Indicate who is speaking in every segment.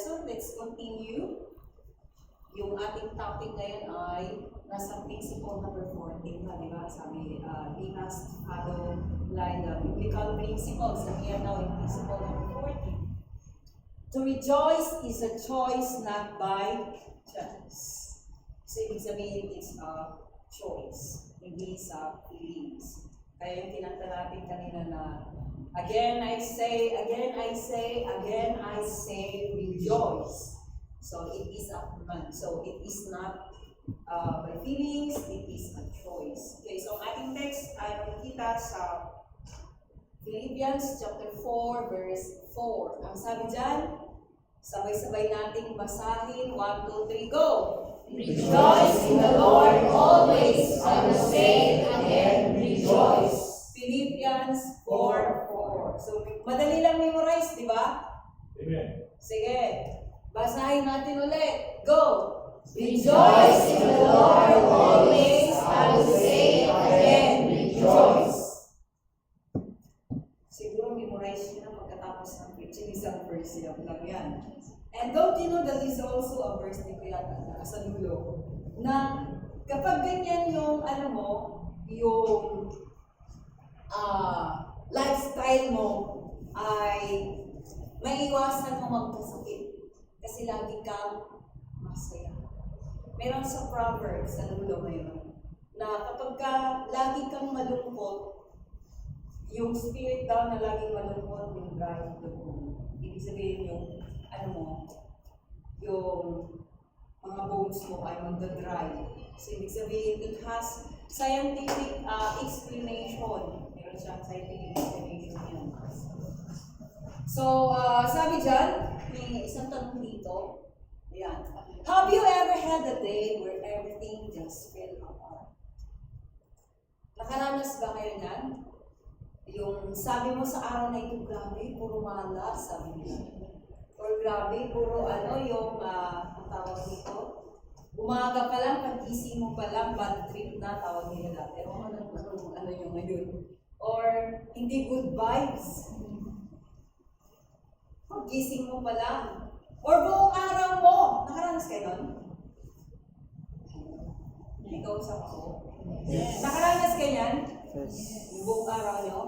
Speaker 1: lesson. Let's continue. Yung ating topic ngayon ay nasa principle number 14, di ba? Sabi, we must follow like the biblical principles, and we are now in principle number 14. To rejoice is a choice not by chance. So, ibig sabihin, it's a choice, hindi sa feelings. Kaya yung kinanta natin kanina na, again I say, rejoice. So it is a command. So it is not by feelings, it is a choice. Okay, so ang ating text ay makikita sa Philippians chapter 4, verse 4. Ang sabi dyan, sabay-sabay nating basahin. 1, 2, 3, go!
Speaker 2: Rejoice in the Lord always. I will say it again, rejoice.
Speaker 1: Philippians 4:4. So, madali lang memorize, di ba?
Speaker 3: Amen.
Speaker 1: Sige. Basahin natin ulit. Go!
Speaker 2: Rejoice in the Lord always. I will say it again, rejoice.
Speaker 1: Siguro memorize nyo na pagkatapos ng preaching, isang verse lang yan. And don't you know that is also a verse ni Kuya sa dulo, na kapag ganyan yung yung lifestyle mo ay maiwasan mo magkasakit kasi lagi kang masaya. Meron sa Proverbs sa dulo ngayon na kapag lagi kang malungkot, yung spirit daw na laging malungkot yung drive the moon. Ibig sabihin yung yung mga bones mo ay magdadrive. So, ibig sabihin, it has scientific explanation. Meron siyang scientific explanation yan. So, sabi dyan, may isang tanong dito. Ayan. Have you ever had a day where everything just fell apart? Nakaranas ba kayo yan? Yung sabi mo sa araw na ito, grabe, puro malas, sabi niya. Or grabe, puro yung ang tawag dito. Umaga pa lang, pag-gising mo pa lang, bad trip na, tawag nila dati. Pero ano yung ngayon. Or hindi good vibes. Pag-gising mo pa lang. Or buong araw mo. Nakaranas kayo nun? Ikaw sa ako.
Speaker 3: Yes.
Speaker 1: Nakaranas kayo yan? Yung buong araw nyo?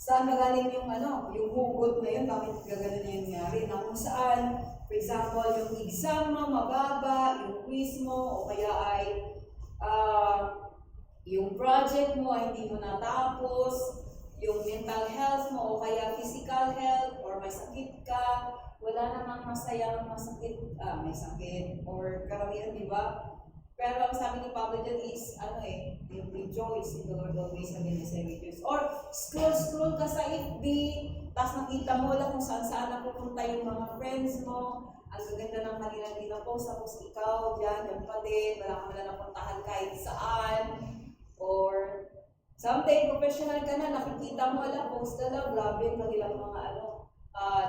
Speaker 1: Saan magaling yung yung hugot na yun, bakit gagano na yung nangyari? Na kung saan, for example, yung exam mo mababa, yung quiz mo, o kaya ay yung project mo ay hindi mo natapos, yung mental health mo, o kaya physical health, or may sakit ka, wala namang masayang may sakit, or karamihan, di ba? Pero ang sabi ni Pablo dyan is, yung rejoice in the Lord always, again, I say rejoice. Or scroll ka sa FB, tapos nakita mo lang kung saan napupunta yung mga friends mo, ang gaganda ng kanilang pinapost, tapos ikaw dyan pa din, wala ka na napuntahan kahit saan. Or someday, professional ka na, nakikita mo, post na lang, grabe yung kanilang mga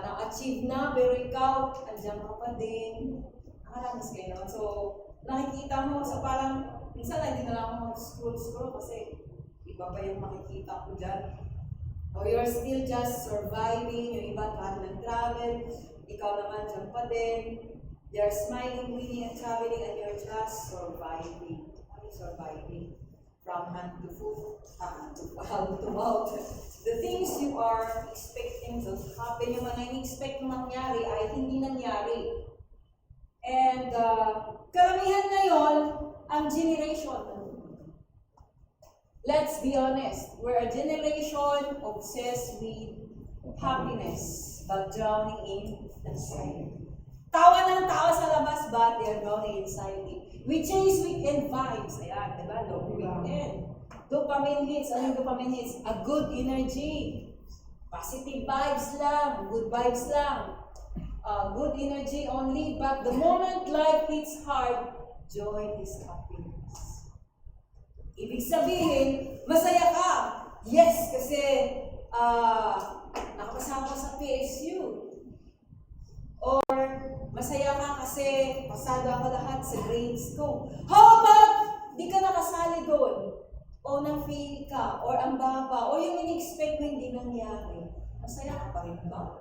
Speaker 1: na-achieve na, pero ikaw, andyan ka pa din. Nakaranas kayo naman. So, nakikita mo sa parang, minsan hindi na lang ako mag-scroll kasi iba pa yung makikita ko dyan. Or you're still just surviving, yung iba kahit nag-travel, ikaw naman dyan pa din. They're smiling, winning, and traveling, and you're just surviving. Surviving. From hand to foot, hand to mouth. The things you are expecting to happen, yung mga in-expect mo mangyari ay hindi nangyari. And karamihan ngayon, ang generation, let's be honest, we're a generation obsessed with happiness, but drowning in anxiety. Tawa ng tawa sa labas, but they're drowning in anxiety. We chase weekend vibes. Ayan, diba? Long weekend. Dopamine hits. Ano yung dopamine hits? A good energy. Positive vibes lang. Good vibes lang. Good energy only, but the moment life hits hard, joy is happiness. Ibig sabihin, masaya ka. Yes, kasi nakapasama ka sa PSU. Or masaya ka kasi pasada ka lahat sa grades ko. How about di ka nakasali doon? O nang-fail ka? Or ang baba? O yung in-expect mo hindi nangyari? Masaya ka pa rin ba?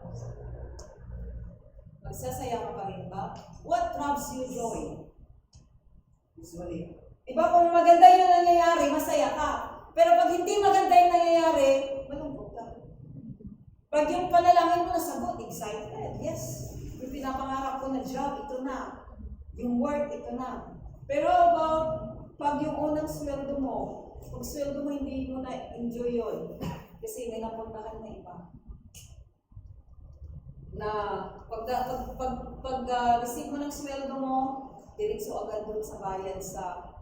Speaker 1: Magsasaya ka pa rin ba? What robs you joy? Usually. Diba kung maganda yung nangyayari, masaya ka. Pero pag hindi maganda yung nangyayari, malungkot ka. Pag yung panalangin mo nasagot, excited. Yes, yung pinapangarap ko na job, ito na. Yung work, ito na. Pero pag yung unang sweldo mo, pag sweldo mo, hindi mo na-enjoy yun. Kasi may napuntahan na iba. Na receive mo ng sweldo mo, diretso agad doon sa bayad sa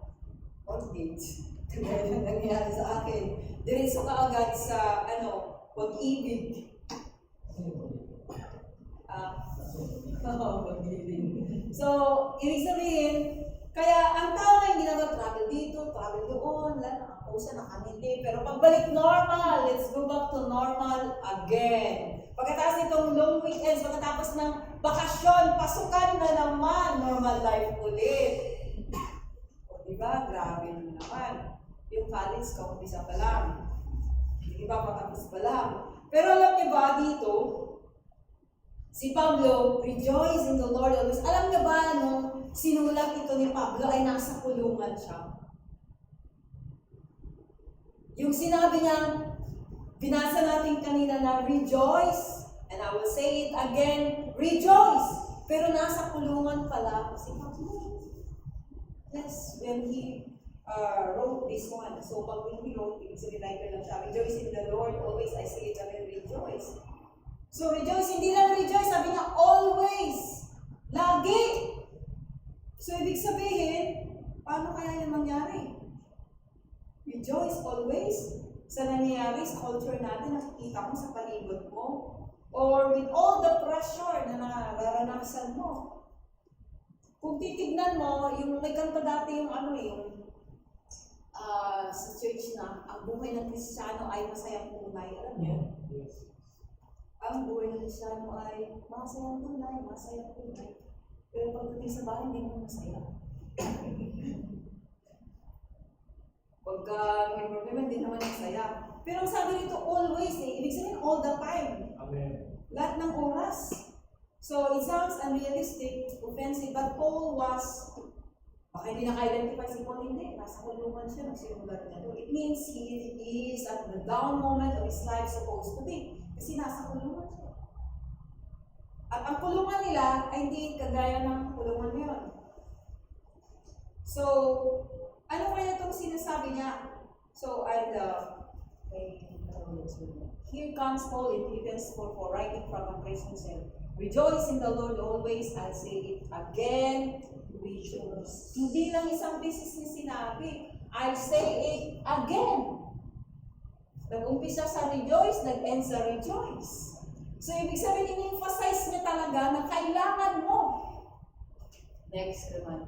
Speaker 1: mortgage. Kaya na nangyari sa akin. Diretso ka agad sa, pag-ibig. Pag-ibig. So, ibig sabihin, kaya ang tao ngayon ginagawa, travel dito, travel doon, nakakausa, nakangiti. Pero pagbalik normal, let's go back to normal again. Pagkatapos nitong long weekends, pagkatapos ng bakasyon, pasukan na naman, normal life ulit. O diba, grabe naman. Yung college, kaumpisa pa lang. Yung iba, patapos pa lang. Pero alam niyo ba dito, si Pablo, rejoice in the Lord always. Alam niyo ba, nung sinulat ito ni Pablo ay nasa kulungan siya. Yung sinabi niya, binasa natin kanina na rejoice, and I will say it again, rejoice. Pero nasa kulungan pala si Pablo. Yes, when he wrote this one. So pag when he wrote, ibig sabihin writer lang siya, rejoice in the Lord, always I say it again, rejoice. So rejoice, hindi lang rejoice, sabi niya always, lagi. So ibig sabihin, paano kaya yung mangyari? Rejoice always sa nangyayari sa culture natin, nakikita mo sa palibot mo, or with all the pressure na nararanasan mo. Kung titignan mo, yung may kanta dati yung sa church na, ang buhay ng Kristiyano ay masayang tunay. Alam niyo?
Speaker 3: Yes.
Speaker 1: Ang buhay ng Kristiyano ay masayang tunay, masayang tunay. Pero pagdating sa bahay, hindi mo masaya. Pagka may problema, hindi naman masaya. Pero ang sabi nito, always ibig sabihin all the time.
Speaker 3: Amen.
Speaker 1: Lahat ng oras. So, it sounds unrealistic, offensive, but Paul was, baka hindi naka-identify si Paul, hindi. Nasa kulungan siya, nagsimulat niya to. It means he is at the down moment of his life supposed to be. Kasi nasa kulungan siya. At ang kulungan nila ay hindi kagaya ng kulungan ngayon. So, ano kaya itong sinasabi niya? So, here comes Paul in Philippians 4:4, writing from a prison cell. Rejoice in the Lord always, I'll say it again, rejoice. Hindi lang isang beses niya sinabi, I'll say it again. Nag-umpisa sa rejoice, nag-end sa rejoice. So, ibig sabihin, in-emphasize niya talaga na kailangan mo. Next naman.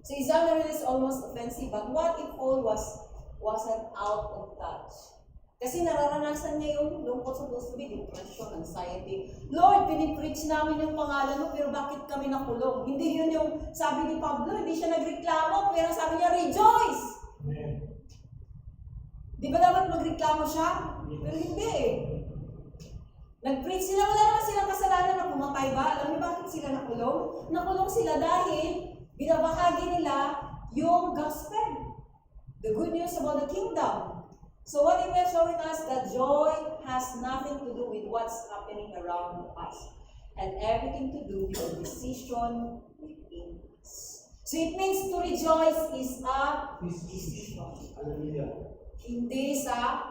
Speaker 1: So, example is almost offensive, but what if Paul wasn't out of touch? Kasi nararanasan niya yung lungkot, supposed to be depression, anxiety. Lord, pinipreach namin yung pangalan mo, pero bakit kami nakulong? Hindi yun yung sabi ni Pablo, hindi siya nagreklamo, pero sabi niya, rejoice!
Speaker 3: Amen.
Speaker 1: Di ba dapat magreklamo siya? Pero hindi. Nag-preach sila, wala naman silang kasalanan na pumatay ba? Alam niyo bakit sila nakulong? Nakulong sila dahil binabahagi nila yung gospel. The good news about the kingdom. So what it is showing us that joy has nothing to do with what's happening around us and everything to do with the decision within us. So it means to rejoice is a decision.
Speaker 3: Hallelujah.
Speaker 1: Hindi sa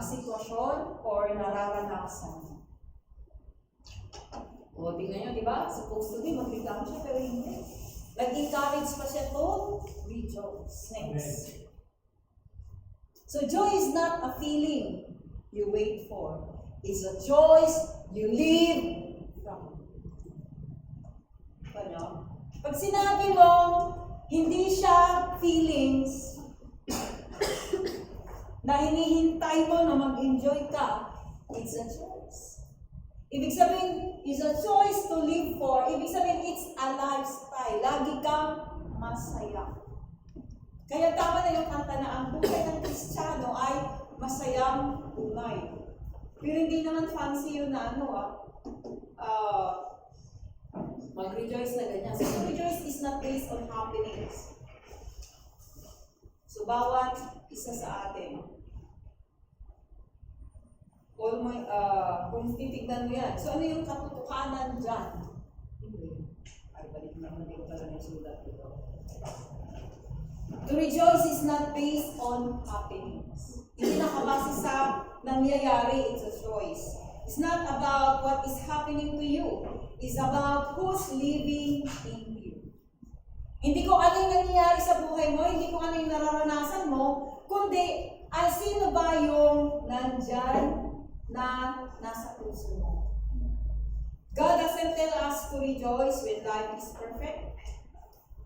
Speaker 1: sitwasyon or nararanasan. O, tingnan nyo, di ba? Supposed to be, magreklamo siya, pero hindi. Nag-encourage pa siya to rejoice. Next. So joy is not a feeling you wait for. It's a choice you live from. Ano? Pag sinabi mo, hindi siya feelings na hinihintay mo na mag-enjoy ka, it's a choice. Ibig sabihin, it's a choice to live for. Ibig sabihin, it's a lifestyle. Lagi kang masaya. Kaya tama na yung kanta na ang buhay ng Kristiyano ay masayang buhay. Pero hindi naman fancy yun na rejoice na ganyan. So, to rejoice is not based on happenings. So, bawat isa sa atin, kung titignan mo yan, so ano yung katotohanan dyan? Ay, balik naman yung pala ng sulat dito. To rejoice is not based on happenings. Hindi nakabase sa nangyayari, it's a choice. It's not about what is happening to you. It's about who's living in you. Hindi ko ano yung nangyayari sa buhay mo, hindi ko ano yung nararanasan mo, kundi sino ba yung nandyan na nasa puso mo. God doesn't tell us to rejoice when life is perfect.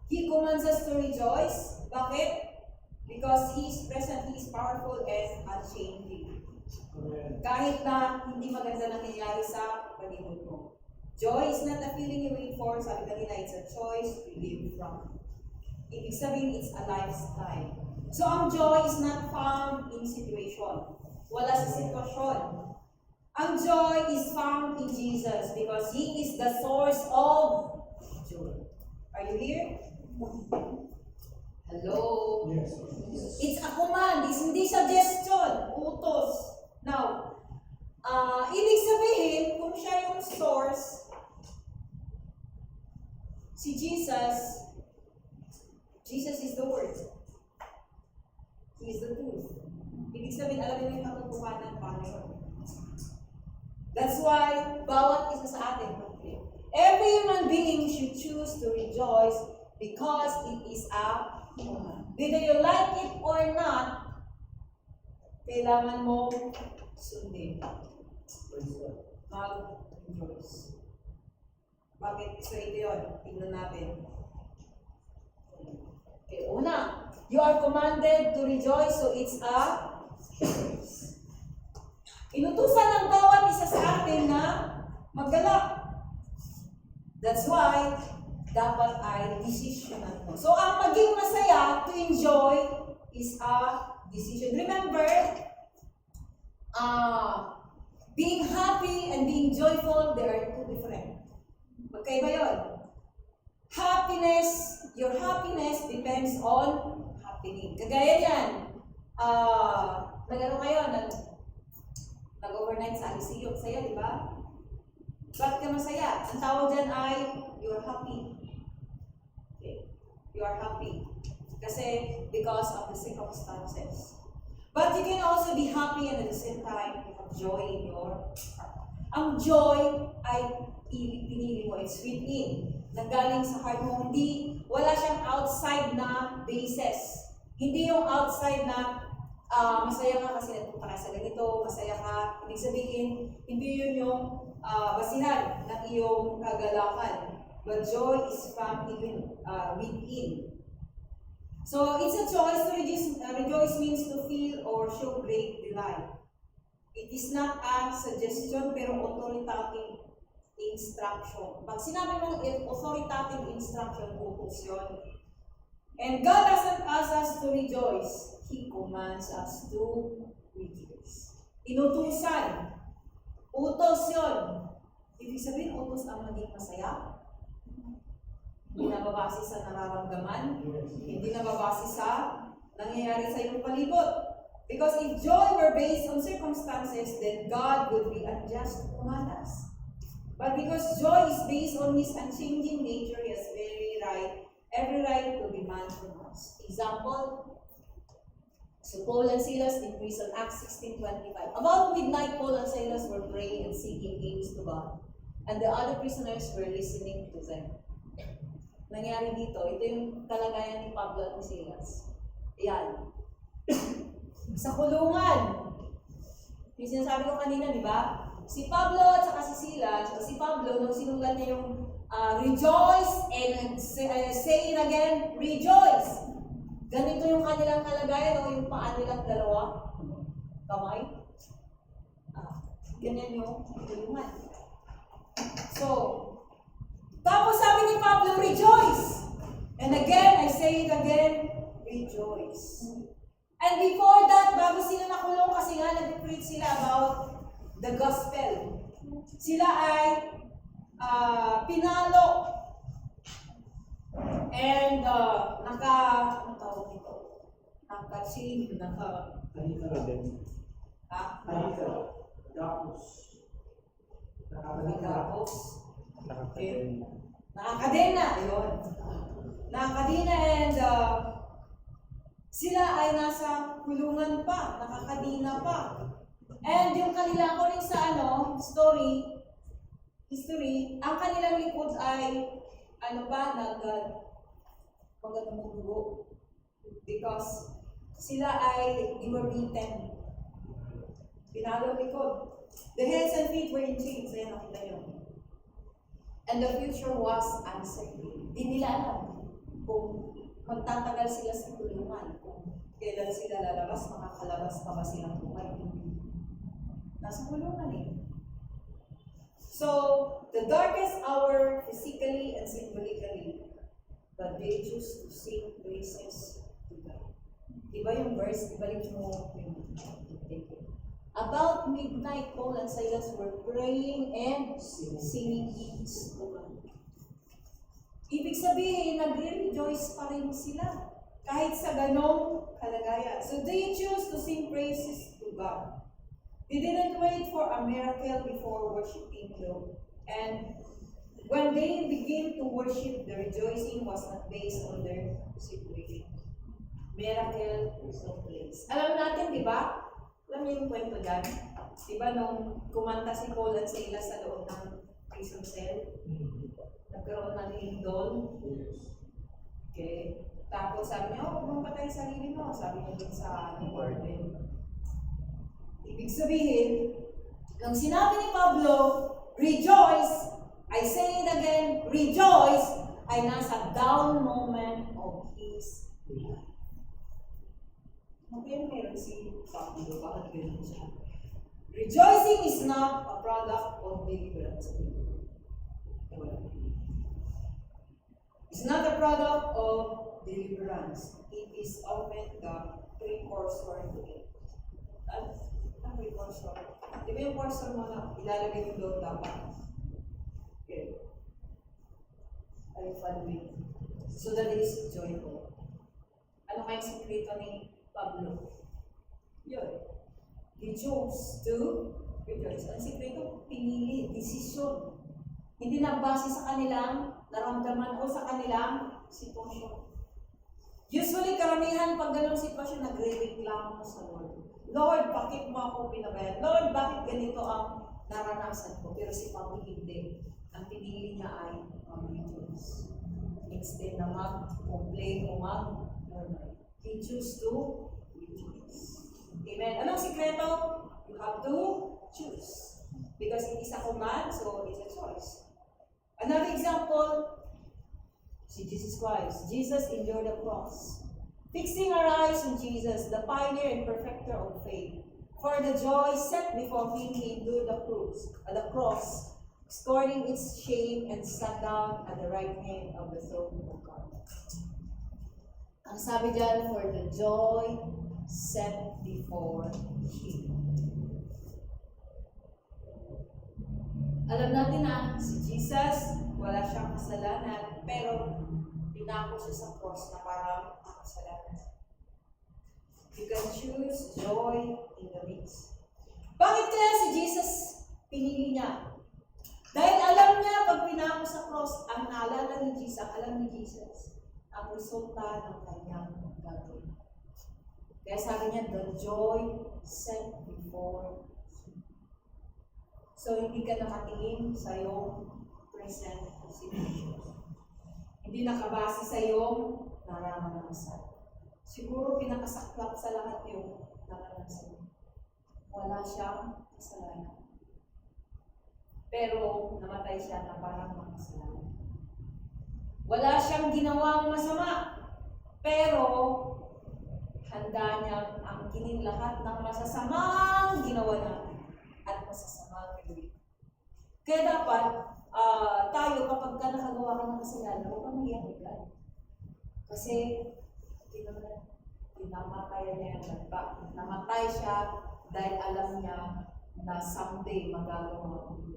Speaker 1: He commands us to rejoice. Bakit? Because He is present, He is powerful and unchanging. Kahit na hindi maganda nangyayari sa paligid mo. Joy is not a feeling you wait for. Sabi kanina, it's a choice you live from. Ibig sabihin, it's a lifestyle. So, ang joy is not found in situation. Wala sa sitwasyon. Ang joy is found in Jesus because He is the source of joy. Are you here? Hello?
Speaker 2: Yes.
Speaker 1: It's a command. It's hindi suggestion. Utos. Now, ibig sabihin, kung siya yung source, si Jesus is the Word. He is the truth. Ibig sabihin, alam niyo yung katotohanan paano yun. That's why, bawat isa sa atin, every human being should choose to rejoice because it is a command. Whether you like it or not, kailangan mo sundin. Mag-rejoice. Bakit? So ito yun. Tignan natin. Okay, una, you are commanded to rejoice, so it's a choice. Inutusan ng bawat isa sa atin na maggalak. That's why, dapat ay desisyonan mo. So, ang maging masaya to enjoy is a decision. Remember, being happy and being joyful, they are two different. Magkaiba yun. Happiness, your happiness depends on happening. Kagaya yan, nag-ano kayo, nag-overnight sa Alisio, saya, di ba? Bakit ka masaya? Ang tawag dyan ay, you're happy. Okay. You are happy. Kasi, because of the circumstances. But you can also be happy and at the same time, you have joy in your heart. Ang joy ay pinili mo, it's within. Nanggaling sa heart mo, hindi, wala siyang outside na basis. Hindi yung outside na masaya ka kasi nagpunta ka sa ganito, masaya ka. Ibig sabihin, hindi yun yung basihan ng iyong kagalakan. But joy is found even within. So, it's a choice to rejoice means to feel or show great delight. It is not a suggestion pero authoritative instruction. Pag sinabi mong authoritative instruction, utos yun. And God doesn't ask us to rejoice. He commands us to rejoice. Inutusan. Utos yun. Ibig sabihin, utos ang maging masaya. Hindi nababase sa nararamdaman. Hindi nababase sa nangyayari sa iyong palibot. Because if joy were based on circumstances, then God would be unjust to command us. But because joy is based on His unchanging nature, He has every right to demand from us. Example, so Paul and Silas in prison, Acts 16:25. About midnight, Paul and Silas were praying and singing hymns to God, and the other prisoners were listening to them. Nangyari dito, ito yung kalagayan ni Pablo at ni Silas. Ayan. Sa kulungan. Yung sinasabi ko kanina, di ba? Si Pablo at saka si Silas, si Pablo, nung sinulat niya yung rejoice and say it again, rejoice. Ganito yung kanilang kalagayan o yung paa nilang dalawa. Kamay. Ganyan yung kulungan. So, tapos sabi ni Pablo, rejoice. And again, I say it again, rejoice. And before that, bago sila nakulong kasi nga nag-preach sila about the gospel. Sila ay pinalo And ano tawag nito? Naka-chain, nakagapos. Nakakadena, yun. Nakakadena and sila ay nasa kulungan pa, nakakadina pa. And yung kanilang according sa history, ang kanilang likod ay magdumugo. Because sila ay they were beaten. Pinalo likod. The hands and feet were in chains. Ayan, nakita nyo. And the future was uncertain. Di nila alam kung magtatagal sila sa kulungan, kung kailan sila lalabas, makakalabas pa ba silang buhay. Nasa kulungan eh. So, the darkest hour physically and symbolically, but they choose to sing praises to God. Diba yung verse, ibalik mo yung about midnight, Paul and Silas were praying and singing hymns to God. Ibig sabihin, nagre-rejoice pa rin sila kahit sa ganong kalagayan. So they choose to sing praises to God. They didn't wait for a miracle before worshiping Him. And when they begin to worship, the rejoicing was not based on their situation. Miracle took place. Alam natin, di ba? Alam niyo yung kwento dyan? Di ba nung kumanta si Paul at Silas sa loob ng prison cell? Nagkaroon ng lindol. Okay. Tapos sabi niya, huwag mong patay sarili mo. Sabi niya din sa warden. Ibig sabihin, nung sinabi ni Pablo, rejoice, I say it again, rejoice, ay nasa down moment of his life. Okay, meron si Pablo, bakit ganun siya? Rejoicing is not a product of deliverance. It's not a product of deliverance. It is often the precursor to it. Ang precursor. Di ba yung cursor mo na ilalagay yung doon dapat? Okay. Ay, following. So that it is joyful. Ano kayong sekreto ni Pablo? Yun. He chose to rejoice. Ang sekreto, pinili, desisyon. Hindi nagbase sa kanilang naramdaman o sa kanilang sitwasyon. Usually, karamihan pag ganong sitwasyon, nagre-reklamo sa Lord. Lord, bakit mo ako pinabayad? Lord, bakit ganito ang naranasan ko? Pero si Pablo hindi. Ang pinili niya ay rejoice. Instead na mag-complain o mag-murmur. He choose to rejoice. Amen. Anong sikreto? You have to choose. Because it is a command, so it's a choice. Another example, si Jesus Christ. Jesus endured the cross. Fixing our eyes on Jesus, the pioneer and perfecter of faith. For the joy set before him, he endured the cross, scorning its shame, and sat down at the right hand of the throne of God. Ang sabi dyan, for the joy set before him. Alam natin na si Jesus, wala siyang kasalanan, pero pinako siya sa cross na parang kasalanan. You can choose joy in the midst. Bakit kaya si Jesus pinili niya? Dahil alam niya, pag pinako sa cross, ang naalala ni Jesus, ang alam ni Jesus, ang resulta ng kanyang gagawin. Kaya sabi niya, the joy set before him. So, hindi ka nakatingin sa iyong present situation. Hindi nakabase sa iyong nararanasan. Siguro pinakasaklap sa lahat yung naranasan. Wala siyang kasalanan. Pero namatay siya na parang makasalanan. Wala siyang ginawang masama. Pero handa niya ang kinin lahat ng masasamang ginawa natin at masasamang gawin. Kaya dapat tayo kapag ka nakagawa ka ng kasalanan, huwag kang mahiyahigan. Kasi namatay niya yung namatay siya dahil alam niya na someday magagawa ko.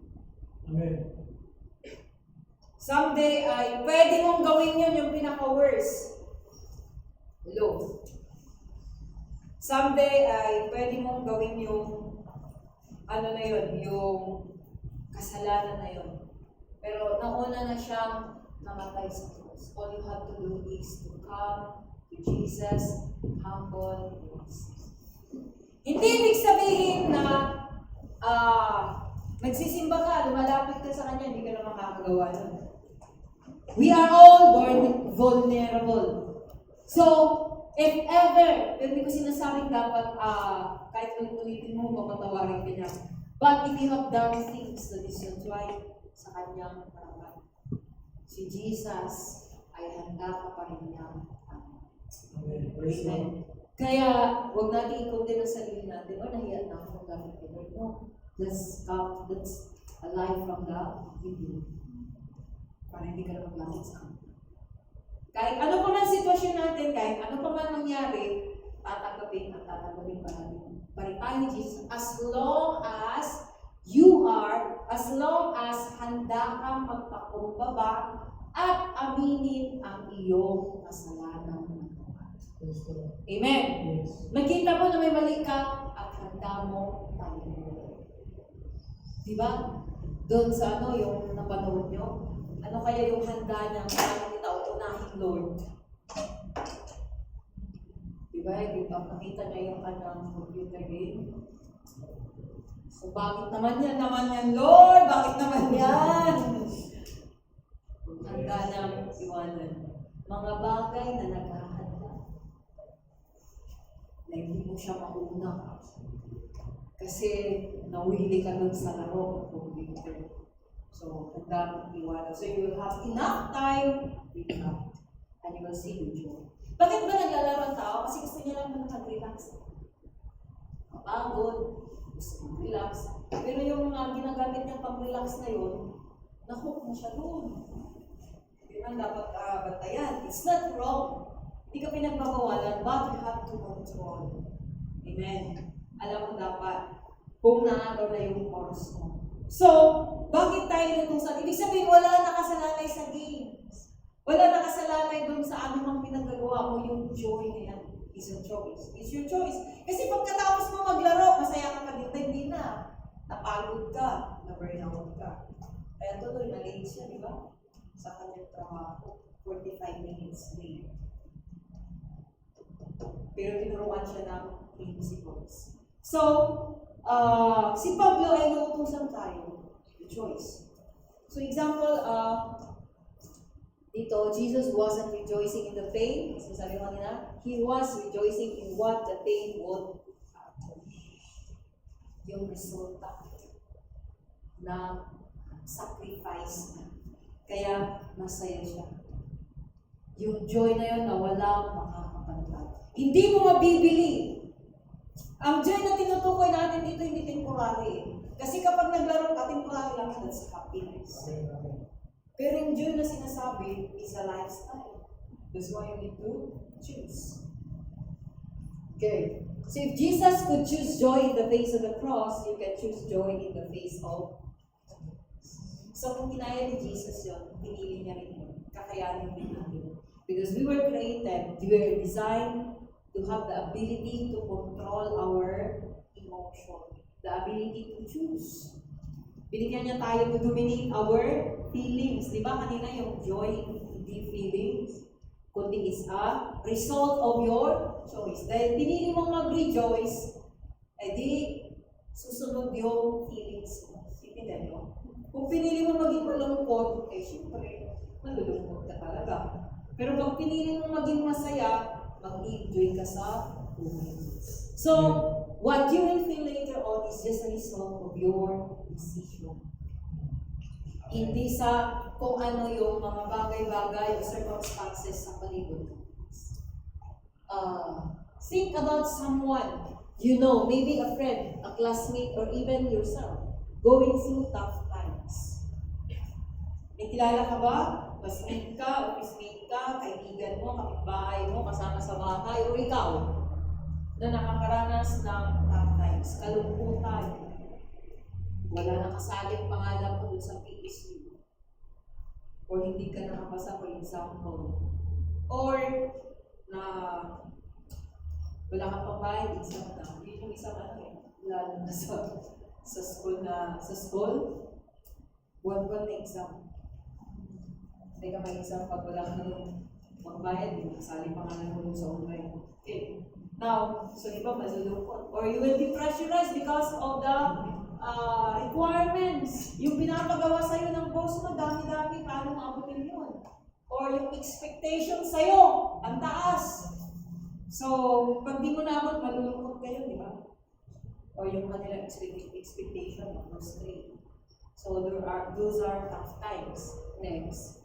Speaker 3: Amen.
Speaker 1: Someday ay pwede mong gawin yun yung pinaka-worst. Low. Someday ay pwede mong gawin yung ano na yun, yung kasalanan na yun. Pero nauna na siyang namatay sa cross. All you have to do is to come to Jesus, humble yourself. Hindi ibig sabihin na nagsisimba ka, lumalapit ka sa Kanya, hindi ka na makakagawa nun. We are all born vulnerable. So, if ever, pero hindi ko sinasabing dapat kahit ulitin mo, mapatawarin ka niya. But if you have done things that is not right sa Kanyang harapan, si Jesus ay handa ka pa rin niyang Amen. Kaya, huwag natin ikutin ang sarili natin, nahiya na ako gamit ko. No, that's a lie from God. Para hindi ka na maglamit sa Kanya. Kahit ano pa man sitwasyon natin, kahit ano pa man mangyari, tatanggapin at tatanggapin pa natin. Paripahin ni Jesus, as long as you are, as long as handa kang magpakumbaba at aminin ang iyong kasalanan. Amen. Nakita mo na may mali ka at handa mo tayo. Diba? Doon sa yung napanood nyo, ano kaya yung handa niya para kita unahin, Lord? Diba? Nakita niya yung kanyang computer game. So, bakit naman yan, Lord? Bakit naman yan? Handa niyang iwanan. Mga bagay na naghahanda. Na hindi mo siya mauna. Kasi nawili ka dun sa laro ng computer. So, handa mong iwanan. So, you will have enough time with God. And you will see the joy. Bakit ba naglalaro ang tao? Kasi gusto niya lang mag-relax. Mapagod. Gusto mong relax. Pero yung mga ginagamit niyang pang-relax na yun, na-hook mo siya doon. Yun ang dapat bantayan. It's not wrong. Hindi ka pinagbabawalan, but you have to control. Amen. Alam mo dapat kung naagaw na yung oras mo. So, bakit tayo natusan? Ibig sabihin, wala nakasalalay sa games. Wala nakasalalay doon sa anumang pinagagawa mo, yung joy na yan. It's your choice. It's your choice. Kasi pagkatapos mo maglaro, masaya ka pa din, hindi na. Napagod ka, na-burnout ka. Kaya tuloy, na-late siya, di ba? Sa kanyang trabaho, 45 minutes late. Pero tinuruan siya ng principles. So, si Pablo ay nautusan tayo. The choice. So, example, dito, Jesus wasn't rejoicing in the pain. So, sabi ko kanina, He was rejoicing in what the pain would yung resulta ng sacrifice niya. Kaya, masaya siya. Yung joy na yun na walang makakapantay. Hindi mo mabibili. Ang joy na tinutukoy natin dito, hindi temporary. Kasi kapag naglaro ka, temporary lang, that's happiness. Pero yung joy na sinasabi is a lifestyle. That's why you need to choose. Okay. So if Jesus could choose joy in the face of the cross, you can choose joy in the face of. So kung kinaya ni Jesus yun, pinili niya rin yun. Kakayanin din natin. Because we were created, we were designed to have the ability to control our emotion. The ability to choose. Binigyan niya tayo to dominate our feelings. Di ba kanina yung joy, hindi feelings, kundi is a result of your choice. Dahil pinili mong mag-rejoice, edi susunod yung feelings mo. Ipindan mo. Kung pinili mo maging malungkot, syempre, malulungkot ka talaga. Pero pag pinili mo maging masaya, mag-enjoy ka sa buhay. So, what you will feel later on is just a result of your decision. Hindi sa kung ano yung mga bagay-bagay o circumstances sa palibot. Think about someone you know, maybe a friend, a classmate, or even yourself, going through tough times. May kilala ka ba? Classmate ka, office mate ka, kaibigan mo, kapitbahay mo, kasama sa bahay, o ikaw na nakakaranas ng tough times, kalungkutan, wala nakasaling pangalan mo dun sa PSU. or hindi ka nakapasa, for example, or na wala kang pambayad, exam na. Yun yung isang ano eh, lalo na sa school, buwan-buwan na exam. Hindi ka may exam pag wala ka nung magbayad, sali pa nga lang sa online. Okay. Now, so iba malulungkot. Or you will be pressurized because of the requirements. Yung pinapagawa sa'yo ng boss mo, dami-dami, paano maabutin yun? Or yung expectation sa'yo, ang taas. So, pag di mo naabot, malulungkot kayo, di ba? Or yung kanila expectation, frustrate. So, those are tough times. Next.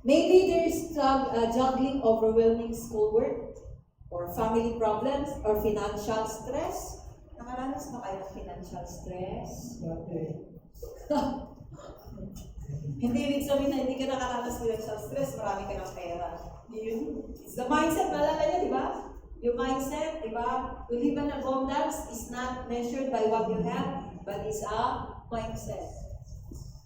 Speaker 1: Maybe there's juggling overwhelming schoolwork, or family problems, or financial stress. Nakaranas ba kayo ng financial stress? Hindi ibig sabihin na hindi ka nakaranas ng financial stress, marami ka ng pera. Yun. It's the mindset, nalala niya, di ba? Yung mindset, di ba? To live in abundance is not measured by what you have, but is a mindset.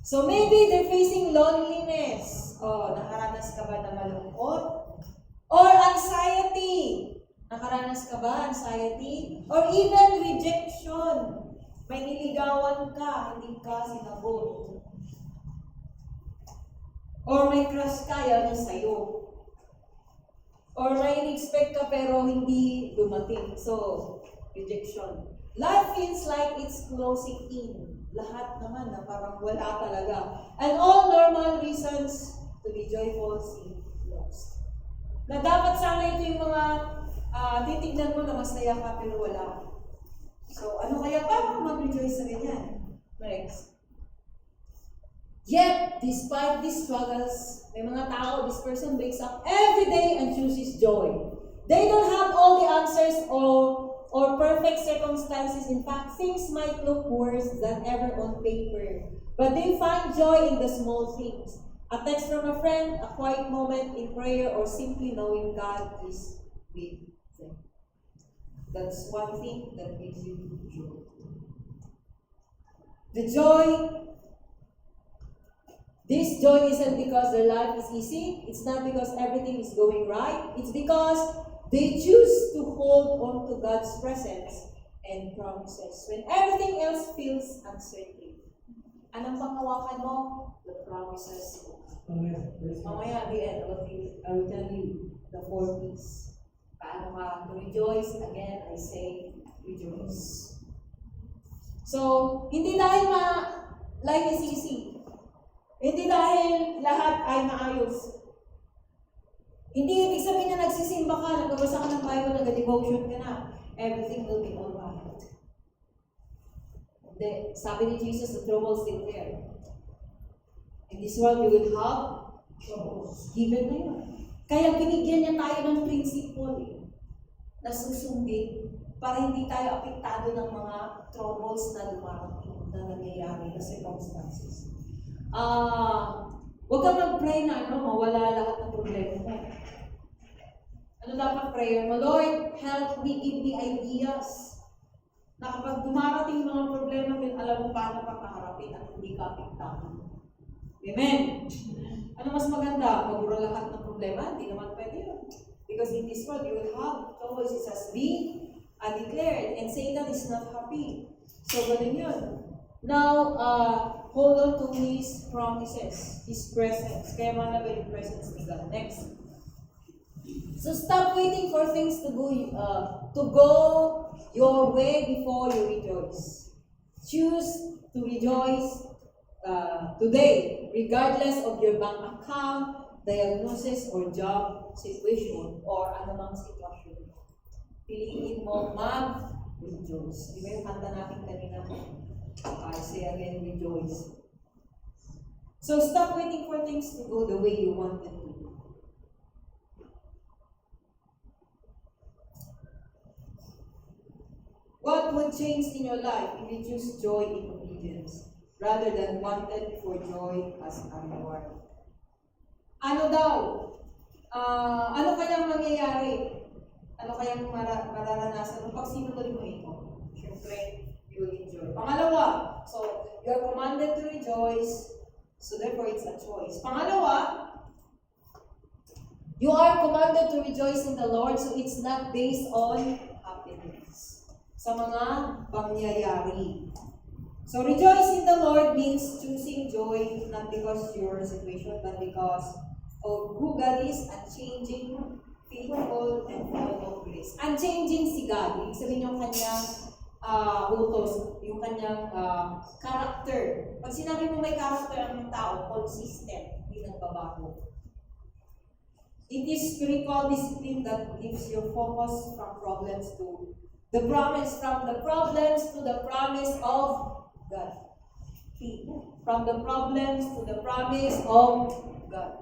Speaker 1: So maybe they're facing loneliness. Oh, nakaranas ka ba na malungkot? Or anxiety. Nakaranas ka ba anxiety? Or even rejection. May niligawan ka, hindi ka sinagot. Or may crush ka, yan yung sa'yo. Or may in-expect ka pero hindi dumating. So, rejection. Life feels like it's closing in. Lahat naman na parang wala talaga. And all normal reasons to be joyful seem lost. Na dapat sana ito yung mga titignan mo na masaya ka pero wala. So, ano kaya paano mag-rejoice sa ganyan? Next. Yet, despite these struggles, may mga tao, this person wakes up every day and chooses joy. They don't have all the answers or perfect circumstances. In fact, things might look worse than ever on paper. But they find joy in the small things. A text from a friend, a quiet moment in prayer, or simply knowing God is with them. That's one thing that gives you joy. The joy, this joy isn't because their life is easy. It's not because everything is going right. It's because they choose to hold on to God's presence and promises when everything else feels uncertain. Anong panghawakan mo? The promises of God. Mamaya, at the end, I will tell you the 4 P's. Paano ka to rejoice? Again, I say, rejoice. So, hindi dahil life is easy. Hindi dahil lahat ay maayos. Hindi ibig sabihin na nagsisimba ka, nagbabasa ka ng Bible, nag-devotion ka na, everything will be alright. Sabi ni Jesus, the troubles still there. In this world, you will have troubles. Given na yun. Kaya binigyan niya tayo ng principle na susundin para hindi tayo apektado ng mga troubles na dumarating, na nangyayari, na circumstances. Huwag kang mag-pray na mawala lahat ng problema mo. Ano dapat prayer mo? Lord, help me, give me ideas. Na kapag dumarating mga problema, alam mo paano pagkaharapin at hindi ka apektado. Amen? Ano mas maganda? Pagura lahat ng problema? Hindi naman pwede yun. Because in this world, you will have troubles. It says, be declared. And Satan is not happy. So, ganun yun. Now, hold on to His promises, His presence. Kaya mahalaga yung presence ni God. Next. So stop waiting for things to go your way before you rejoice. Choose to rejoice today, regardless of your bank account, diagnosis, or job situation, or anumang sitwasyon. Piliin mo mag-rejoice. Di ba yung kanta natin kanina? I say again, rejoice. So stop waiting for things to go the way you want them to go. What would change in your life if you choose joy in obedience rather than wanted for joy as a reward? Ano daw? Ano kayang mangyayari? Ano kayang mararanasan pag sinuloy mo ito? Siyempre, you will enjoy. Pangalawa, so you're commanded to rejoice. So therefore, it's a choice. Pangalawa,
Speaker 2: You are commanded to rejoice in the Lord, so it's not based on
Speaker 1: happiness. Sa mga pangyayari. So rejoice in the Lord means choosing joy not because your situation, but because of who God is, unchanging, faithful, and full of grace. Unchanging si God. Ibig sabihin yung kanyang utos, yung kanyang character. Pag sinabi mo may character ang tao, consistent, hindi nagbabago. It is spiritual discipline that lifts your focus from problems to the promise, from the problems to the promise of God. From the problems to the promise of God.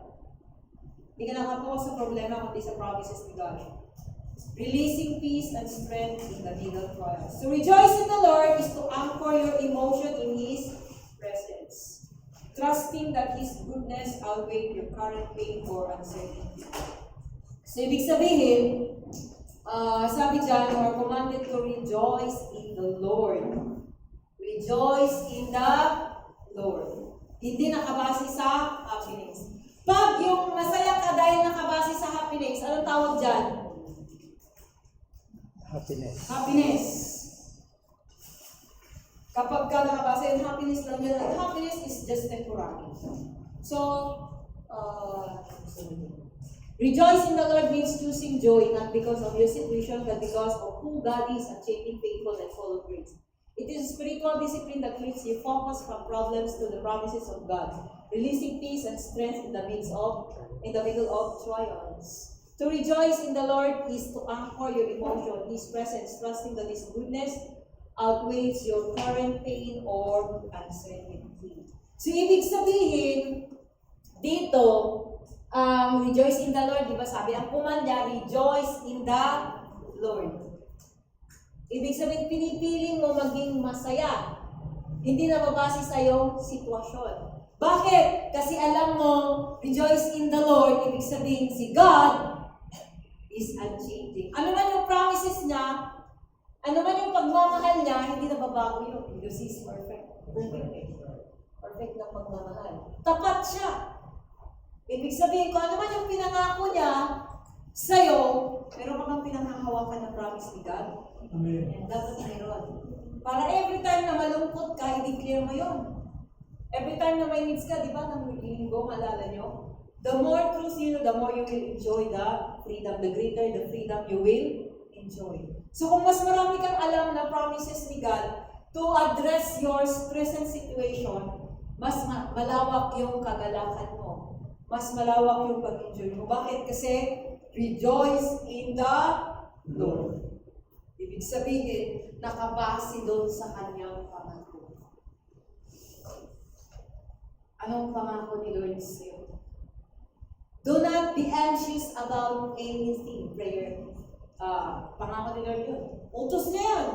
Speaker 1: Hindi ka nakapokus sa problema kundi sa promises ni God. Releasing peace and strength in the middle trials. To rejoice in the Lord is to anchor your emotion in His presence. Trusting that His goodness outweighs your current pain or uncertainty. So, ibig sabihin, sabi dyan, you are commanded to rejoice in the Lord. Rejoice in the Lord. Hindi nakabase sa happiness. Pag yung masaya ka dahil nakabase sa happiness, anong tawag dyan?
Speaker 3: Happiness.
Speaker 1: Happiness. Kapag ka nakabase, and happiness lang yan, and happiness is just temporary. So, rejoice in the Lord means choosing joy, not because of your situation, but because of who God is, unchanging, faithful, and full of grace. It is a spiritual discipline that lifts you focus from problems to the promises of God, releasing peace and strength in the middle of trials. To rejoice in the Lord is to anchor your emotion, His presence, trusting that His goodness outweighs your current pain or uncertainty. So, ibig sabihin, dito, rejoice in the Lord, di ba sabi, ang kumanda, rejoice in the Lord. Ibig sabihin, pinipiling mo maging masaya. Hindi na mabase sa iyong sitwasyon. Bakit? Kasi alam mo, rejoice in the Lord, ibig sabihin, si God is unchanging. Ano man yung promises niya, ano man yung pagmamahal niya, hindi na babago yun. Because He's perfect. Perfect na pagmamahal. Tapat siya. Ibig sabihin ko, ano man yung pinangako niya sa'yo, meron ka bang pinanghahawakan na promise ni God?
Speaker 3: Amen.
Speaker 1: Dapat mayroon. Para every time na malungkot ka, i-declare mo yun. Every time na may needs ka, di ba, nang linggo, malala nyo? The more truth you know, the more you will enjoy the freedom. The greater the freedom you will enjoy. So kung mas marami kang alam na promises ni God to address your present situation, mas malawak yung kagalakan mo. Mas malawak yung pag-enjoy mo. Bakit? Kasi rejoice in the Lord. Ibig sabihin, nakabase doon sa kanyang pangako. Anong pangako ni Lord sa'yo? Do not be anxious about anything. Prayer. Pangako ni Lord yun. Utos niya yun.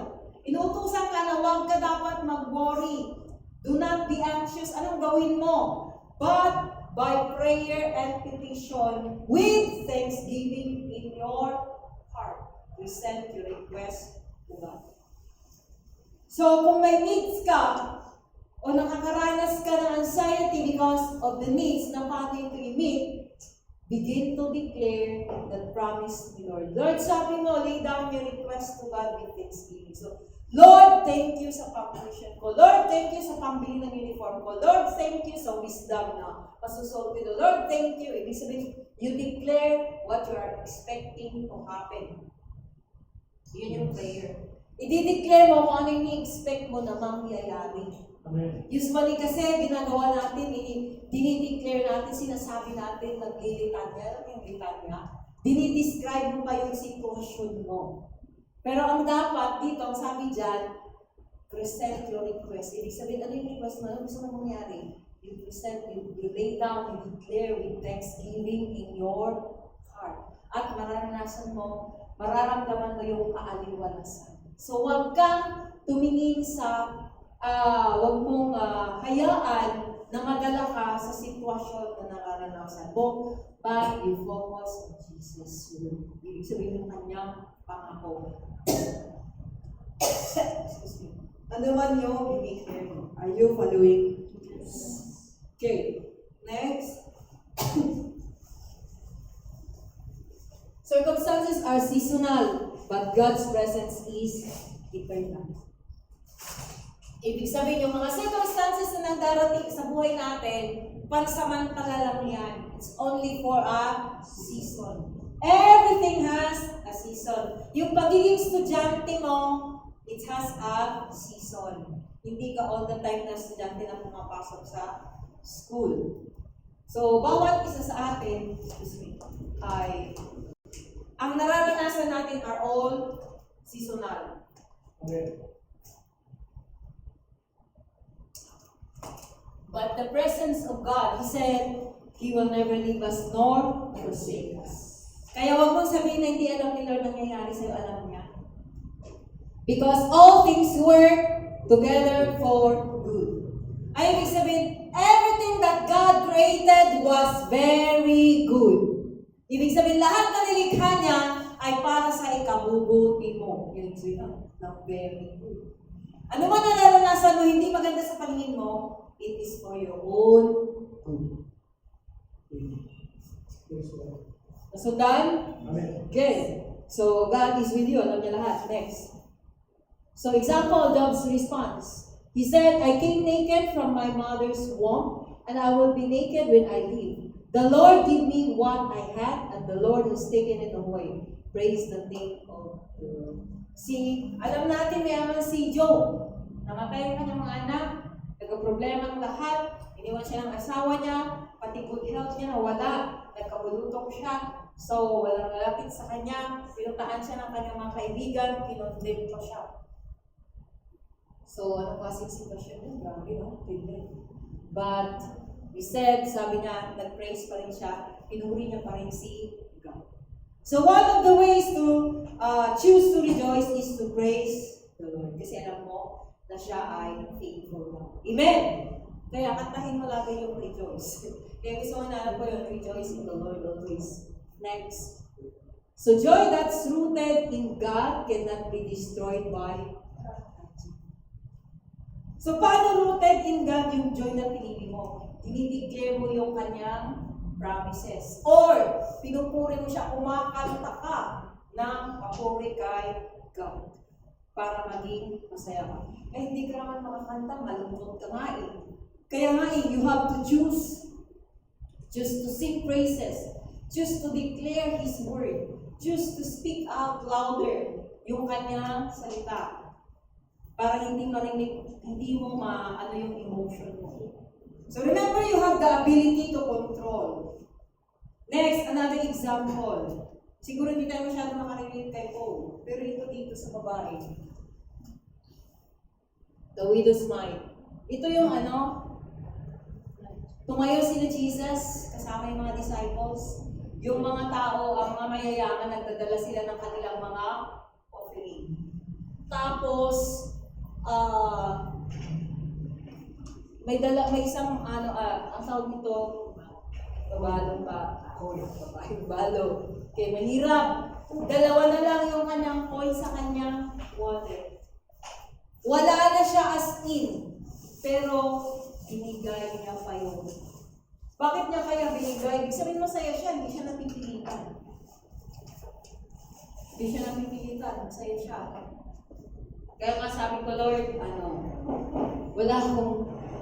Speaker 1: Inuutosan ka na huwag ka dapat mag-worry. Do not be anxious. Anong gawin mo? But by prayer and petition, with thanksgiving in your heart, present your request to God. So, kung may needs ka, o nakakaranas ka ng anxiety because of the needs na pati to i-meet, begin to declare the promise ni Lord. Lord, sabi mo, lay down your request to God with thanksgiving. So, Lord, thank you sa pang-tuition ko. Lord, thank you sa pambili ng uniform ko. Lord, thank you sa wisdom na pasusolve ko. Lord, thank you. Ibig sabihin, you declare what you are expecting to happen. Yun yung prayer. I-declare mo kung ano yung i-expect mo na mangyayari.
Speaker 3: Amen.
Speaker 1: Usually kasi ginagawa natin, dinideclare natin, sinasabi natin, naglilitanya, yung litanya, dinidescribe mo pa yung sitwasyon mo. Pero ang dapat dito, ang sabi dyan, present your request. Ibig sabihin, ano yung request mo? Ano gusto mo mangyari? You present, you lay down, you declare with thanksgiving in your heart. At mararamdaman mo yung kaaliwanasan. So huwag kang tumingin sa huwag mong hayaan na madala ka sa sitwasyon na nararanasan mo, but you focus on Jesus. Ibig sabihin ng kanyang pangako. Excuse me. Ano man yung i-declare mo? Are you following? Okay, next. Circumstances are seasonal, but God's presence is eternal. Ibig sabihin, yung mga circumstances na nagdarating sa buhay natin, pansamantala lang yan. It's only for a season. Everything has a season. Yung pagiging estudyante mo, it has a season. Hindi ka all the time na estudyante na pumapasok sa school. So, bawat isa sa atin, ay ang nararanasan natin are all seasonal.
Speaker 2: Amen.
Speaker 1: But the presence of God, He said, He will never leave us nor forsake us. Kaya wag mong sabihin na hindi alam ni Lord nangyayari sa'yo, alam niya. Because all things work together for good. Ay, ibig sabihin, everything that God created was very good. Ibig sabihin, lahat na nilikha niya ay para sa ikabubuti mo. Yun na very good. Ano man na naranasan mo, hindi maganda sa paningin mo, it is for your own good. So done?
Speaker 2: Amen.
Speaker 1: Good. So God is with you. Alam niya lahat. Next. So example, Job's response. He said, I came naked from my mother's womb, and I will be naked when I leave. The Lord give me what I had, and the Lord has taken it away. Praise the name of the Lord. See, alam natin mayaman si Job. Namatay ang kanyang mga anak, nagka-problema ng lahat, iniwan siya ng asawa niya, pati good health niya nawala, nagkabulutong siya, so walang lalapit sa kanya, pinuntahan siya ng kanyang mga kaibigan, kinondem pa siya. So, ano klaseng sitwasyon yun? Grabe, no? But, we said, sabi niya, nag-praise pa rin siya, pinuri niya pa rin si God. So, one of the ways to choose to rejoice is to praise the Lord. Kasi alam mo na siya ay faithful. Amen! Kaya kantahin mo lagi yung rejoice. Kaya gusto mo na alam ko yung rejoice in the Lord always. Next. So, joy that's rooted in God cannot be destroyed by. So, paano rooted in God yung joy na pinili mo? Dinideclare mo yung kanyang promises. Or, pinupuri mo siya, kumakanta ka ng papuri kay God para maging masaya ka. Eh, hindi ka naman makakanta, malungkot ka nga eh. Kaya nga eh, you have to choose. Choose to sing praises. Choose to declare His word. Choose to speak out louder yung kanyang salita. Para hindi mo maano yung emotion mo. So remember, you have the ability to control. Next, another example. Siguro hindi tayo masyado makarelate kay Paul, pero ito dito sa babae. The widow's mite. Ito yung tumayo sila Jesus, kasama yung mga disciples. Yung mga tao, ang mga mayayaman, nagdadala sila ng kanilang mga offering. Tapos, may isang ang tawag nito, babalong ba? Yung balo. Okay, mahirap. Dalawa na lang yung kanyang coin sa kanyang wallet. Wala na siya as in, pero binigay niya pa yun. Bakit niya kaya binigay? Ibig sabihin masaya siya, hindi siya napipilitan. Hindi siya napipilitan, masaya siya. Kaya nga sabi ko, Lord,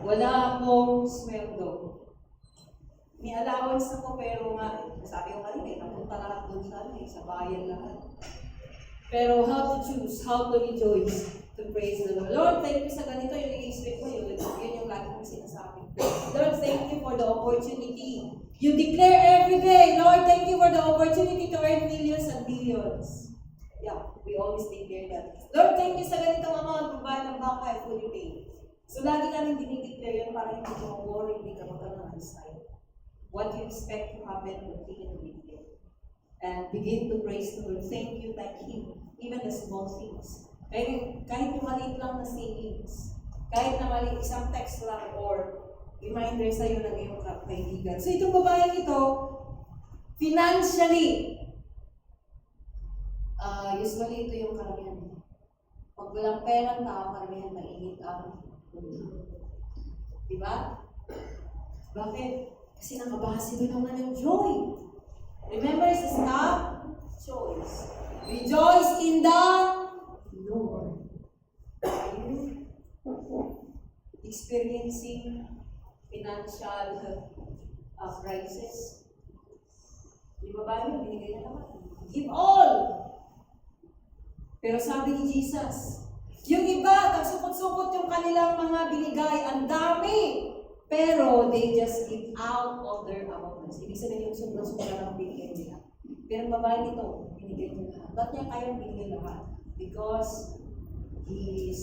Speaker 1: wala akong sweldo. May allowance ako, pero nga, sabi ko kanina, napunta lahat doon sa bayan lahat. Pero how to choose, how to rejoice, to praise the Lord. Lord, thank you sa ganito, yung i-expect mo, yun yung lagi kong sinasabi. Lord, thank you for the opportunity. You declare every day, Lord, thank you for the opportunity to earn millions and billions. Yeah, we always declare that. Lord, thank you sa ganitong amount, pagbayad ng baka ay fully paid. So, lagi namin dinideclare yan para hindi ka mag-worry, hindi ka magkaroon ng anxiety. What you expect to happen, continue to declare. And begin to praise the Lord. Thank you, thank Him. Even the small things. Kahit yung maliit lang na savings, kahit na maliit isang text lang or reminder sa'yo ng iyong kaibigan. So, itong babaeng ito, financially, usually ito yung karamihan. Pag walang perang tao, karamihan mainit ang mundo. Diba? Bakit? Kasi nakabase doon naman ng joy. Remember, sa stop, choice. Rejoice in the Lord. Are you experiencing financial crisis? Di ba ba yun? Binigay na naman. Give all! Pero sabi ni Jesus, yung iba, nagsukot-sukot yung kanilang mga binigay, ang dami! Pero they just give out of their abundance. Ibig sabihin yung sobrang-sobrang lang binigay nila. Pero ang babae nito, binigay niya lahat. Ba't niya kayang binigay lahat? Because he is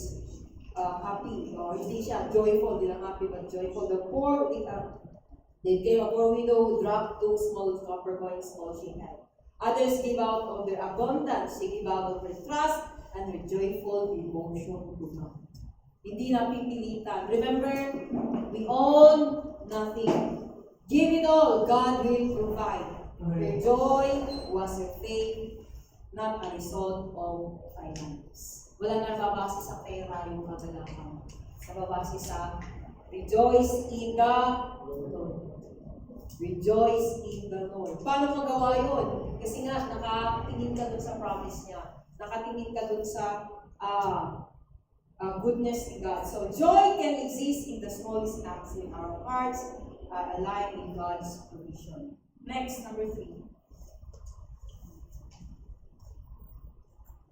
Speaker 1: happy. Or hindi siya joyful, hindi lang happy, but joyful. The poor, they came a poor widow who dropped 2 small copper coins, all she had. Others gave out of their abundance. She gave out of her trust and her joyful devotion to God. Hindi na pipilitan. Remember, we own nothing. Give it all. God will provide. Her joy was her faith, not a result of finance. Wala na babase sa pera yung kagalakan. Nababase sa rejoice in the Lord. Rejoice in the Lord. Paano magawa yun? Kasi nga, nakatingin ka dun sa promise niya. Nakatingin ka dun sa goodness ni God. So, joy can exist in the smallest acts in our hearts, aligned in God's provision. Next, number 3.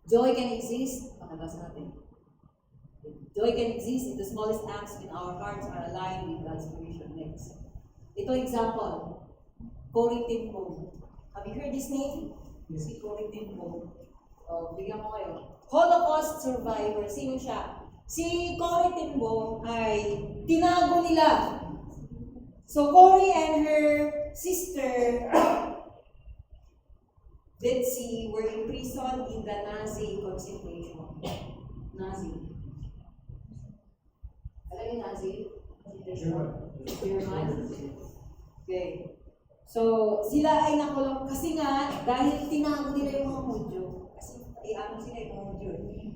Speaker 1: Joy can exist. Pakabasa natin. Joy can exist in the smallest acts in our hearts are aligned with God's provision. Next. Ito example. Corrie ten Boom. Have you heard this name?
Speaker 3: Yes.
Speaker 1: Si Corrie ten Boom. Bigyan ko kayo. Holocaust survivor. Sino siya? Si Corrie ten Boom ay tinago nila. So Corrie and her sister Betsy were imprisoned in the Nazi concentration. Nazi. Alam niyo Nazi? German. Okay. So, sila ay nakulong kasi nga, dahil tinago nila yung mga Hudyo. Kasi, ano sila yung mga Hudyo.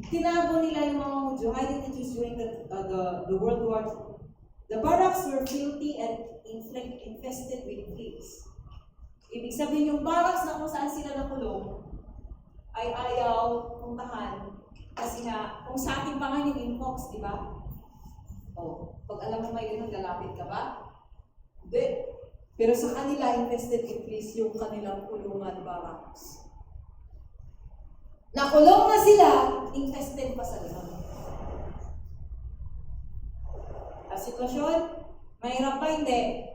Speaker 1: Tinago nila yung mga Hudyo, hiding the Jews during the World War II. The barracks were filthy and infested with fleas. Ibig sabihin yung barracks na kung saan sila nakulong, ay ayaw puntahan. Kasi nga, kung sa ating pangan yung infox, di ba? Pag alam mo may ganun, lalapit ka ba? Hindi. Pero sa kanila, infested with fleas yung kanilang kulungan barracks. Nakulong na sila, infested pa sa ganun. Ang sitwasyon, mahirap pa hindi.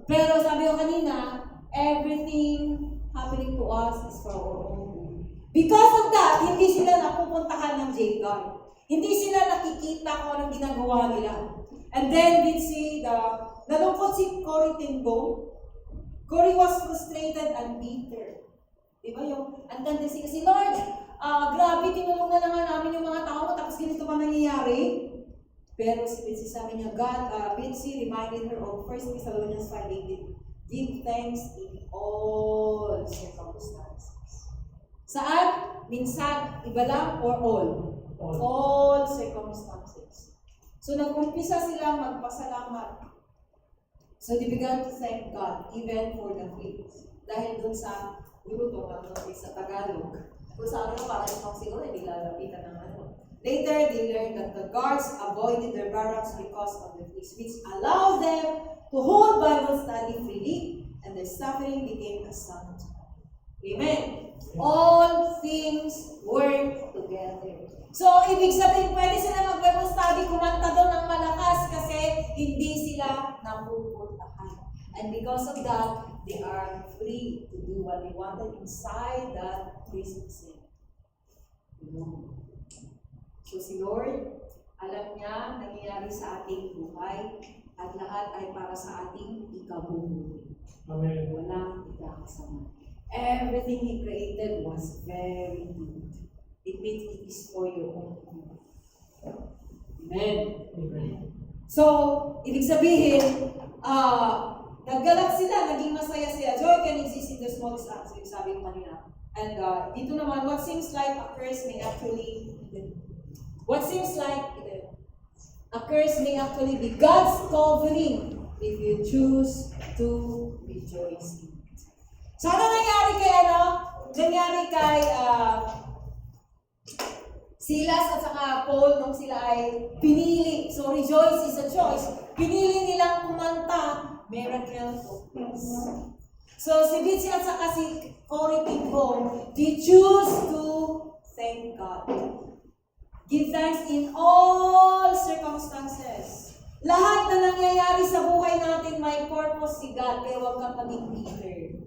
Speaker 1: Pero sabi ko kanina, everything happening to us is for our own good. Because of that, hindi sila napupuntahan ng jail. Hindi sila nakikita kung anong ginagawa nila. And then we'd see nalungkot si Corrie ten Boom. Corrie was frustrated and bitter. Diba yung, ang tendency kasi, Lord, grabe, tinulungan na nga namin yung mga tao, tapos ganito pa nangyayari. Pero si Betsy sabi niya, Betsy reminded her of 1 Thessalonians 5:18. Give thanks in all circumstances. Saan? Minsan, iba lang or all? All circumstances. So nag-umpisa sila magpasalamat. So they began to thank God even for the fleas. Dahil dun sa grupo sa Tagalog. Kung sa ano parang itong siguro hindi lalapitan ng ano. Later, they learned that the guards avoided their barracks because of the fleas, which allowed them to hold Bible study freely, and their suffering became a sound. Amen. All things work together. So, ibig sabihin, pwede sila mag-Bible study, kumanta doon ng malakas kasi hindi sila napupuntahan. And because of that, they are free to do what they wanted inside that prison cell. So, si Lord, alam niya nangyayari sa ating buhay at lahat ay para sa ating ikabubuti.
Speaker 3: Amen.
Speaker 1: Walang ikakasama. Everything He created was very good. It means it is for your own good. Amen.
Speaker 3: Amen.
Speaker 1: So, ibig sabihin, naggalak sila, naging masaya sila. Joy can exist in the smallest acts, yung sabi ko kanina. And dito naman, what seems like a curse may actually be God's covering. if you choose to rejoice in it. So ano nangyari kay Silas at saka Paul nung sila ay pinili. So rejoice is a choice. Pinili nilang kumanta, miracle took place. So si Bitsy at saka si Cory Pinghong, they choose to thank God. Give thanks in all circumstances. Lahat na nangyayari sa buhay natin, may purpose si God, kaya huwag kang maging bitter.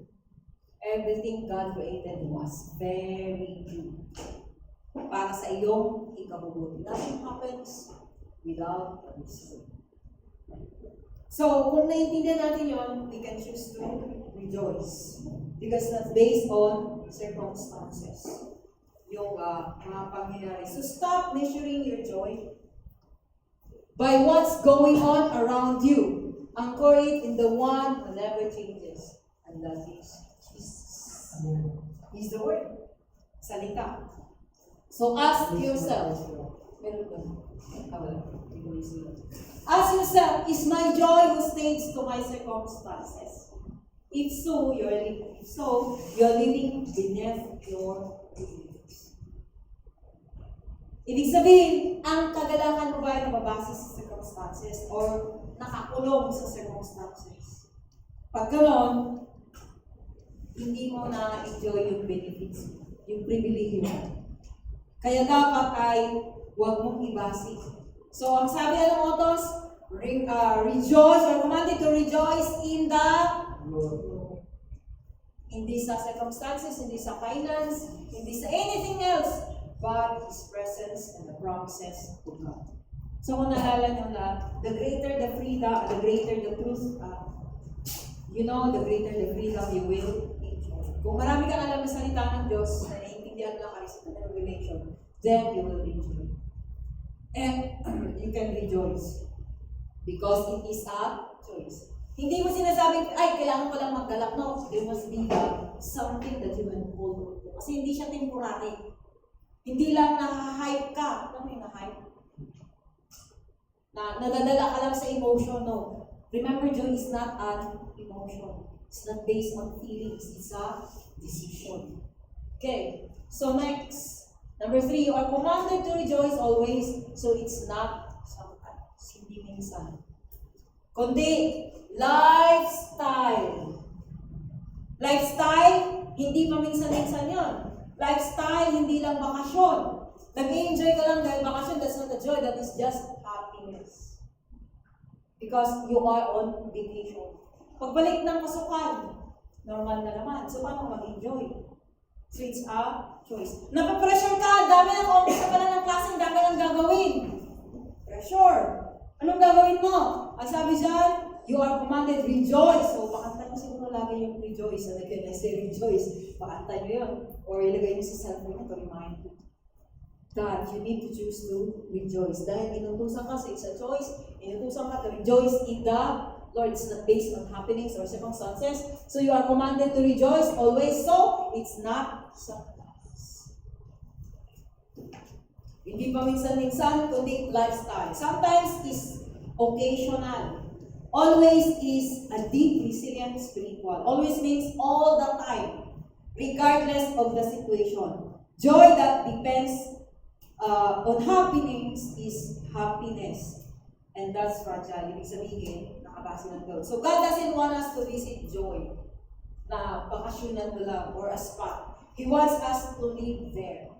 Speaker 1: Everything God created was very good. Para sa iyong ikabubuti. Nothing happens without a reason. So, kung naiintindihan natin yon, we can choose to rejoice. Because that's based on circumstances. Yung mga pangyayari. So, stop measuring your joy by what's going on around you. Anchor it in the one who never changes. And that is Jesus. He's the word. Salita. So ask yourself, ask yourself, is my joy who stays to my circumstances? If so, you're living beneath your privilege. Ibig sabihin, ang kagalakan mo ba ay nababase sa circumstances or nakakulong sa circumstances? Pag gano'n, hindi mo na-enjoy yung benefits, yung privilege mo. Kaya dapat ay huwag mong ibasi. So, ang sabi ng autos, rejoice or commanded to rejoice in the Lord. Hindi sa circumstances, hindi sa finance, hindi sa anything else, but His presence and the promises of God. So, kung naalala nyo na, the greater the freedom, the greater the truth, the greater the freedom you will enjoy. Kung marami kang alam na salita ng Diyos, na naiintindihan lang kayo sa revelation, then you will enjoy. And you can rejoice. Because it is a choice. Hindi mo sinasabing, ay, kailangan ko lang maggalak. No, there must be something that you will hold on to. Kasi hindi siya temporary. Hindi lang na-hype ka. Alam mo yung na-hype? Nadadala ka lang sa emotion, no. Remember, joy is not an emotion. It's not based on feelings. It's a decision. Okay, so next. Number 3, you are commanded to rejoice always. So it's not sometimes. Hindi minsan. Kundi, lifestyle. Lifestyle, hindi paminsan-minsan yun. Lifestyle, hindi lang bakasyon. Nag-enjoy ka lang dahil bakasyon, that's not a joy, that is just happiness. Because you are on vacation. Pagbalik ng pasukan, normal na naman. So, paano mag-enjoy? So, it's a choice. Napapressure ka, dami ng oras na pala ng klase, dami ng gagawin. Pressure. Anong gagawin mo? Ang sabi dyan, you are commanded, rejoice. So, pakanta nyo siguro lagi yung rejoice. And again, I say rejoice. Pakanta nyo yun. Or ilagay nyo sa cellphone nyo to remind you. God, you need to choose to rejoice. Dahil inutusan ka sa isa choice, inutusan ka to rejoice in the Lord. It's not based on happenings or circumstances. So you are commanded to rejoice always. So, it's not sometimes. Hindi pa minsan-minsan, kundi lifestyle. Sometimes is occasional. Always is a deep, resilient, spiritual. Always means all the time, regardless of the situation. Joy that depends on happenings is happiness. And that's fragile. Ibig sabihin, nakabase ng God. So God doesn't want us to visit joy na bakasyonan mo lang or a spot. He wants us to live there.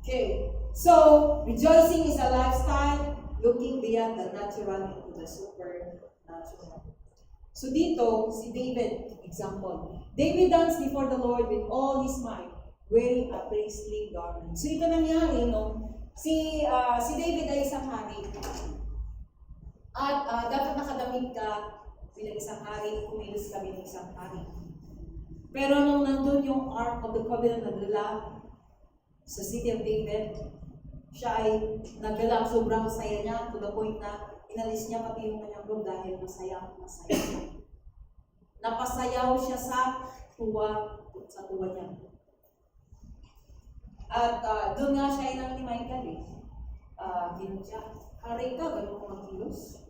Speaker 1: Okay. So, rejoicing is a lifestyle looking beyond the natural into the supernatural. So dito, si David, example. David danced before the Lord with all his might, wearing a priestly garment. So ito nangyari, no? Si David ay isang hari. At dapat nakadamig ka bilang isang hari, kumilos ka bilang isang hari. Pero nung nandun yung Ark of the Covenant na dala sa city of David, siya ay naggalak, sobrang saya niya to the point na inalis niya pati yung kanyang robe dahil masaya. Napasayaw siya sa tuwa niya. At doon nga siya inang ni Michael Ginutya. Aray ka, ganun ko magkilos.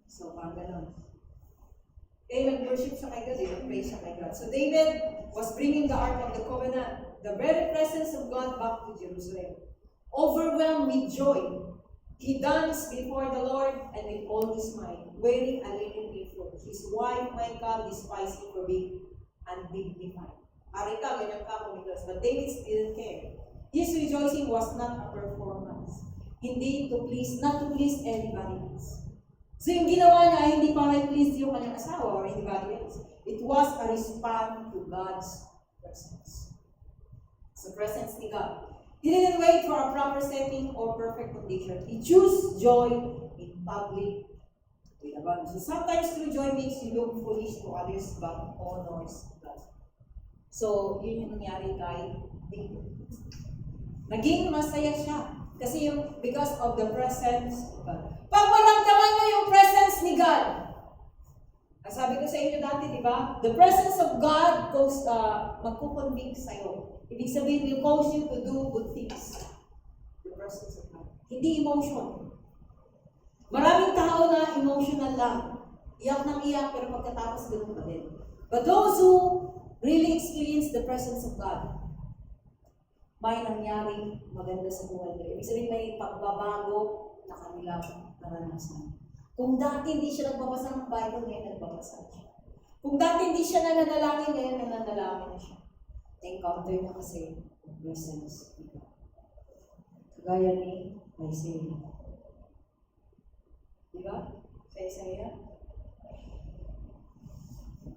Speaker 1: So, parang ganun. Eh, nag-worship siya kay God, nag-pray siya kay God. So, David was bringing the Ark of the Covenant, the very presence of God, back to Jerusalem. Overwhelmed with joy, he danced before the Lord and with all his might, wearing a linen ephod. His wife, Michal, despised him for being undignified. Ari ka, ganyan ka kumilos. But David still cared. His rejoicing was not a performance. Hindi to please, not to please anybody else. So yung ginawa niya, hindi para i-please yung kanyang asawa or anybody else. It was a response to God's presence. Sa presence ni God. He didn't wait for a proper setting or perfect condition. He chose joy in public with abundance. So sometimes true joy makes you look foolish to others but honors God. So, yun yung nangyari kay David. Naging masaya siya. Kasi yung, because of the presence of God. Pag maramdaman mo yung presence ni God, sabi ko sa inyo dati, di ba? The presence of God magkukonvince sa'yo. Ibig sabihin, will cause you to do good things. The presence of God. Hindi emotion. Maraming tao na emotional lang. Iyak ng iyak, pero pagkatapos ganun pa din. But those who really experience the presence of God, may nangyaring maganda sa buhay nila. Ibig sabihin, may pagbabago na kanilang naranasan. Kung dati hindi siya nagbabasa ng Bible, ngayon nagbabasa siya. Kung dati hindi siya nananalangin, ngayon nananalangin na siya. Na-encounter niya kasi ang presence ni God. Kagaya ni Isaiah. Diba? Sa Isaiah?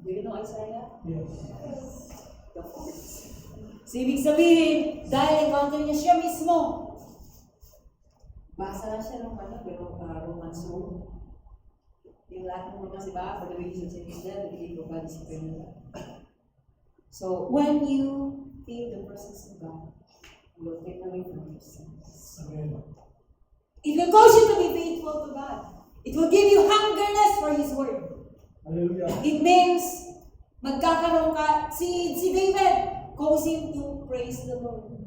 Speaker 1: Do you know Isaiah?
Speaker 3: Yes.
Speaker 1: The courts. So, ibig sabihin, dahil encounter niya siya mismo. Basa na siya ng Romans 2. Yung lahat ng mga, diba? For the wages of sin is death, the gift of God is eternal. So, when you feel the presence of God, you will take away from your sins.
Speaker 3: Amen.
Speaker 1: It will cause you to be faithful to God. It will give you hungerness for His Word.
Speaker 3: Hallelujah.
Speaker 1: It means, magkakaroon ka, si David, cause him to praise the Lord.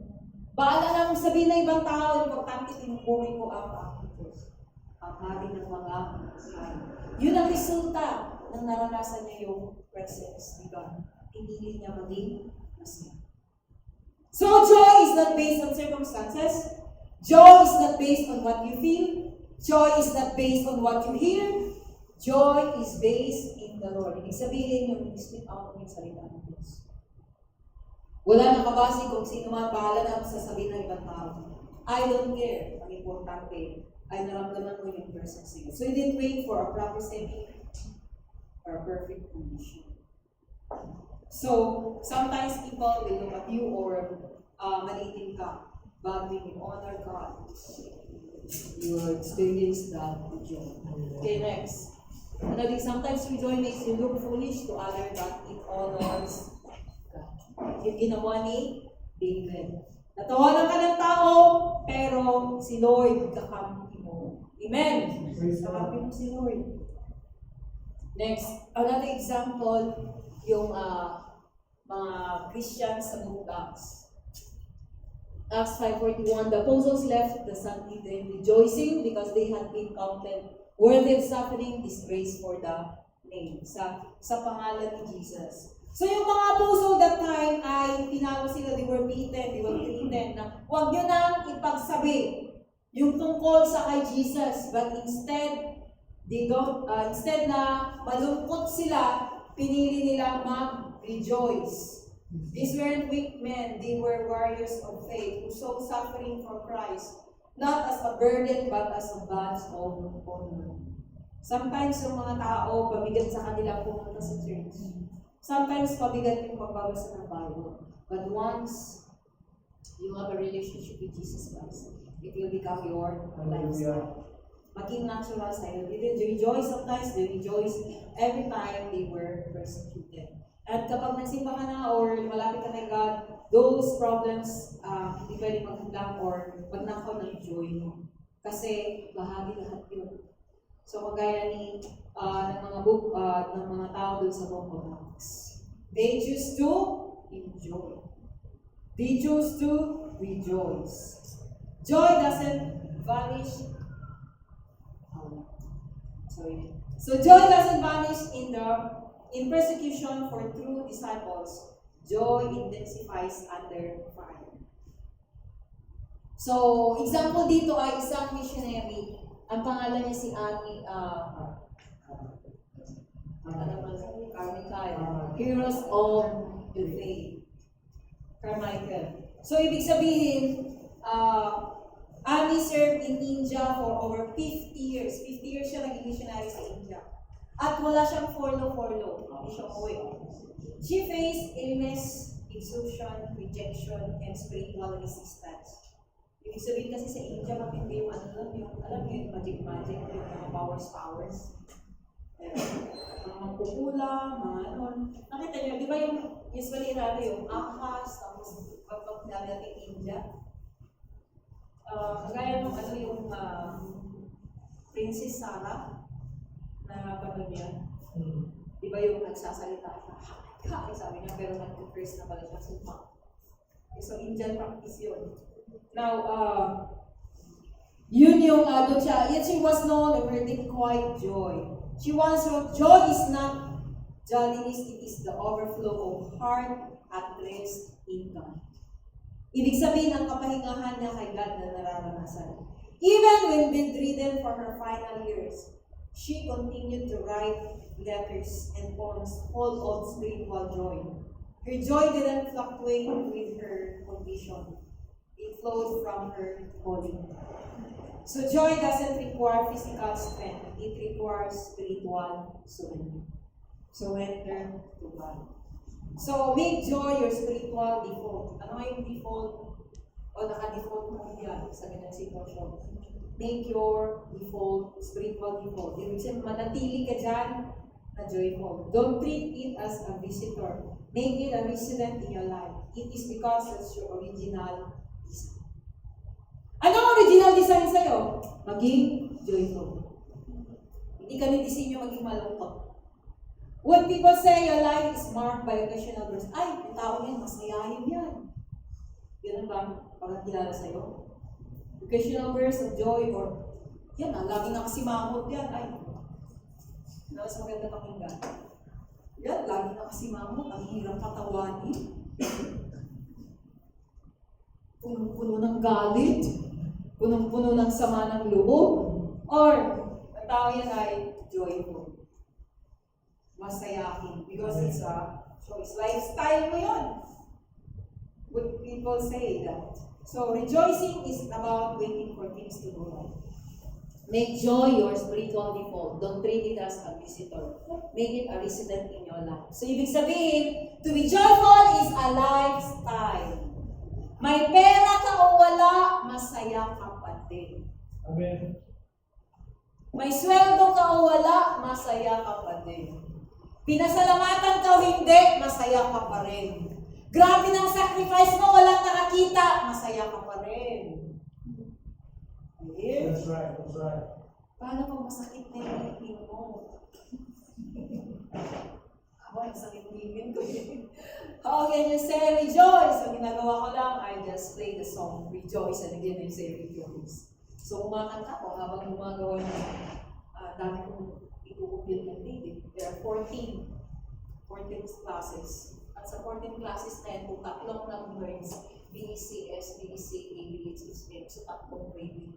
Speaker 1: Baala lang sabihin ng ibang tao, importante tinupuri ko ang aking Diyos. Ang hari ng mga hari. Yun ang resulta ng naranasan niya yung presence ni God. Pinili niya maging masaya. So, joy is not based on circumstances. Joy is not based on what you feel. Joy is not based on what you hear. Joy is based in the Lord. Ibig sabihin yung split out ng salita ng Diyos. Wala nakabase kung sino man bahala na sasabihin ng ibang tao. I don't care. Ang importante ay naramdaman mo yung presence niya. So you didn't wait for a proper setting or a perfect condition. So, sometimes people will look at you or maliitin ka. But when you honor God, you will experience that with joy. Okay, next. Another, sometimes your joy makes you look foolish to others, but it honors God. Yung ginawa ni David. Natawanan ka ng tao, pero si Lord kakampi mo. Amen! Kakampi mo si Lord. Next, another example, yung mga Christians sa book Acts. Acts 5:41, the apostles left the Sanhedrin rejoicing because they had been counted worthy of suffering disgrace for the name. Sa pangalan ni Jesus. So yung mga apostle that time ay pinalo sila, they were beaten, they were treated na huwag nyo nang ipagsabi yung tungkol sa kay Jesus, but instead instead na malungkot sila, pinili nila mag-rejoice. These weren't weak men, they were warriors of faith who saw suffering for Christ, not as a burden but as a badge of honor. Sometimes yung mga tao, pabigat sa kanila pumunta sa church. Sometimes pabigat yung pagbabasa ng Bible. But once you have a relationship with Jesus Christ, it will become your lifestyle. Maging natural sa'yo. They rejoice sometimes, they rejoice every time they were persecuted. At kapag nagsimba ka na or malapit ka kay God, those problems hindi pwede maghandang or magnakaw ng joy mo. Kasi bahagi lahat yun. So kagaya ni ng mga ng mga tao doon sa book of Acts. They choose to enjoy. They choose to rejoice. Joy doesn't vanish So joy doesn't vanish in persecution for true disciples. Joy intensifies under fire. So, example dito ay isang missionary. Ang pangalan niya si Annie, Carmichael. Heroes of the Faith. Carmichael. So, ibig sabihin, Annie served in India for over 50 years. 50 years siya naging missionary sa India. At wala siyang follow. Hindi siya umuwi. She faced illness, exhaustion, rejection, and spiritual resistance. Ibig sabihin kasi sa India, hindi yung alam yung magic, yung mga powers. Mga magpupula, mga Nakita niyo, di ba yung usually yung ahas, tapos pagpag natin India? Kagaya nung yung Princess Sarah na niya. Di ba yung nagsasalita siya? Sabi niya, pero nag-curse na pala siya sumpa. So, Indian practice yun. Now, yun yung doon siya. Yet she was known for her deep, quiet joy. She once wrote, joy is not jolliness, it is the overflow of heart at rest in God. Ibig sabihin, ang kapahingahan niya kay God na nararanasan. Even when bedridden for her final years, she continued to write letters and poems full of spiritual joy. Her joy didn't fluctuate with her condition. It flowed from her calling. So joy doesn't require physical strength. It requires spiritual surrender. Surrender to God. So make joy your spiritual default. Ano nga yung default? O naka-default mo yan sa ganyan sitwasyon. Make your default, spiritual default. Ibig sabihin, manatili ka dyan na joyful. Don't treat it as a visitor. Make it a resident in your life. It is because that's your original design. Ano ang original design sa'yo? Maging joyful. Hindi ka ni-design maging malungkot. When people say your life is marked by occasional bursts, ay, yung tao yan, masayahin yan. Ganun ba? Parang kilala sa'yo? Occasional bursts of joy or, yan na, lagi nakasimangot yan. Ay, mas maganda pakinggan. Yan, lagi nakasimangot, ang hirap patawanin. Punong-puno ng galit, punong-puno ng sama ng loob, or, ang tao yan ay joyful. Masayahin, because it's a choice. Lifestyle mo yun. Would people say that? So, rejoicing is about waiting for things to go right. Make joy your spiritual default. Don't treat it as a visitor. Make it a resident in your life. So, ibig sabihin, to be joyful is a lifestyle. May pera ka o wala, masaya ka pa din.
Speaker 3: Amen.
Speaker 1: May sweldo ka o wala, masaya ka pa din. Pinasalamatan ka o hindi, masaya ka pa rin. Grabe ng sacrifice mo, walang nakakita, masaya ka pa rin. Okay?
Speaker 3: That's right.
Speaker 1: Paano pag masakit na yung ngipin mo? Ako, masakit yung ngipin ko. How can you say rejoice? So, ginagawa ko lang, I just play the song, rejoice, and again I say rejoice. So, kumakanta ko habang gumagawa ng dami kong ikukumpil ng David. There are 14 classes. At sa 14 classes na yan, kung tatlong ng words, BECS, BEC, ABHS, so tatlong grading.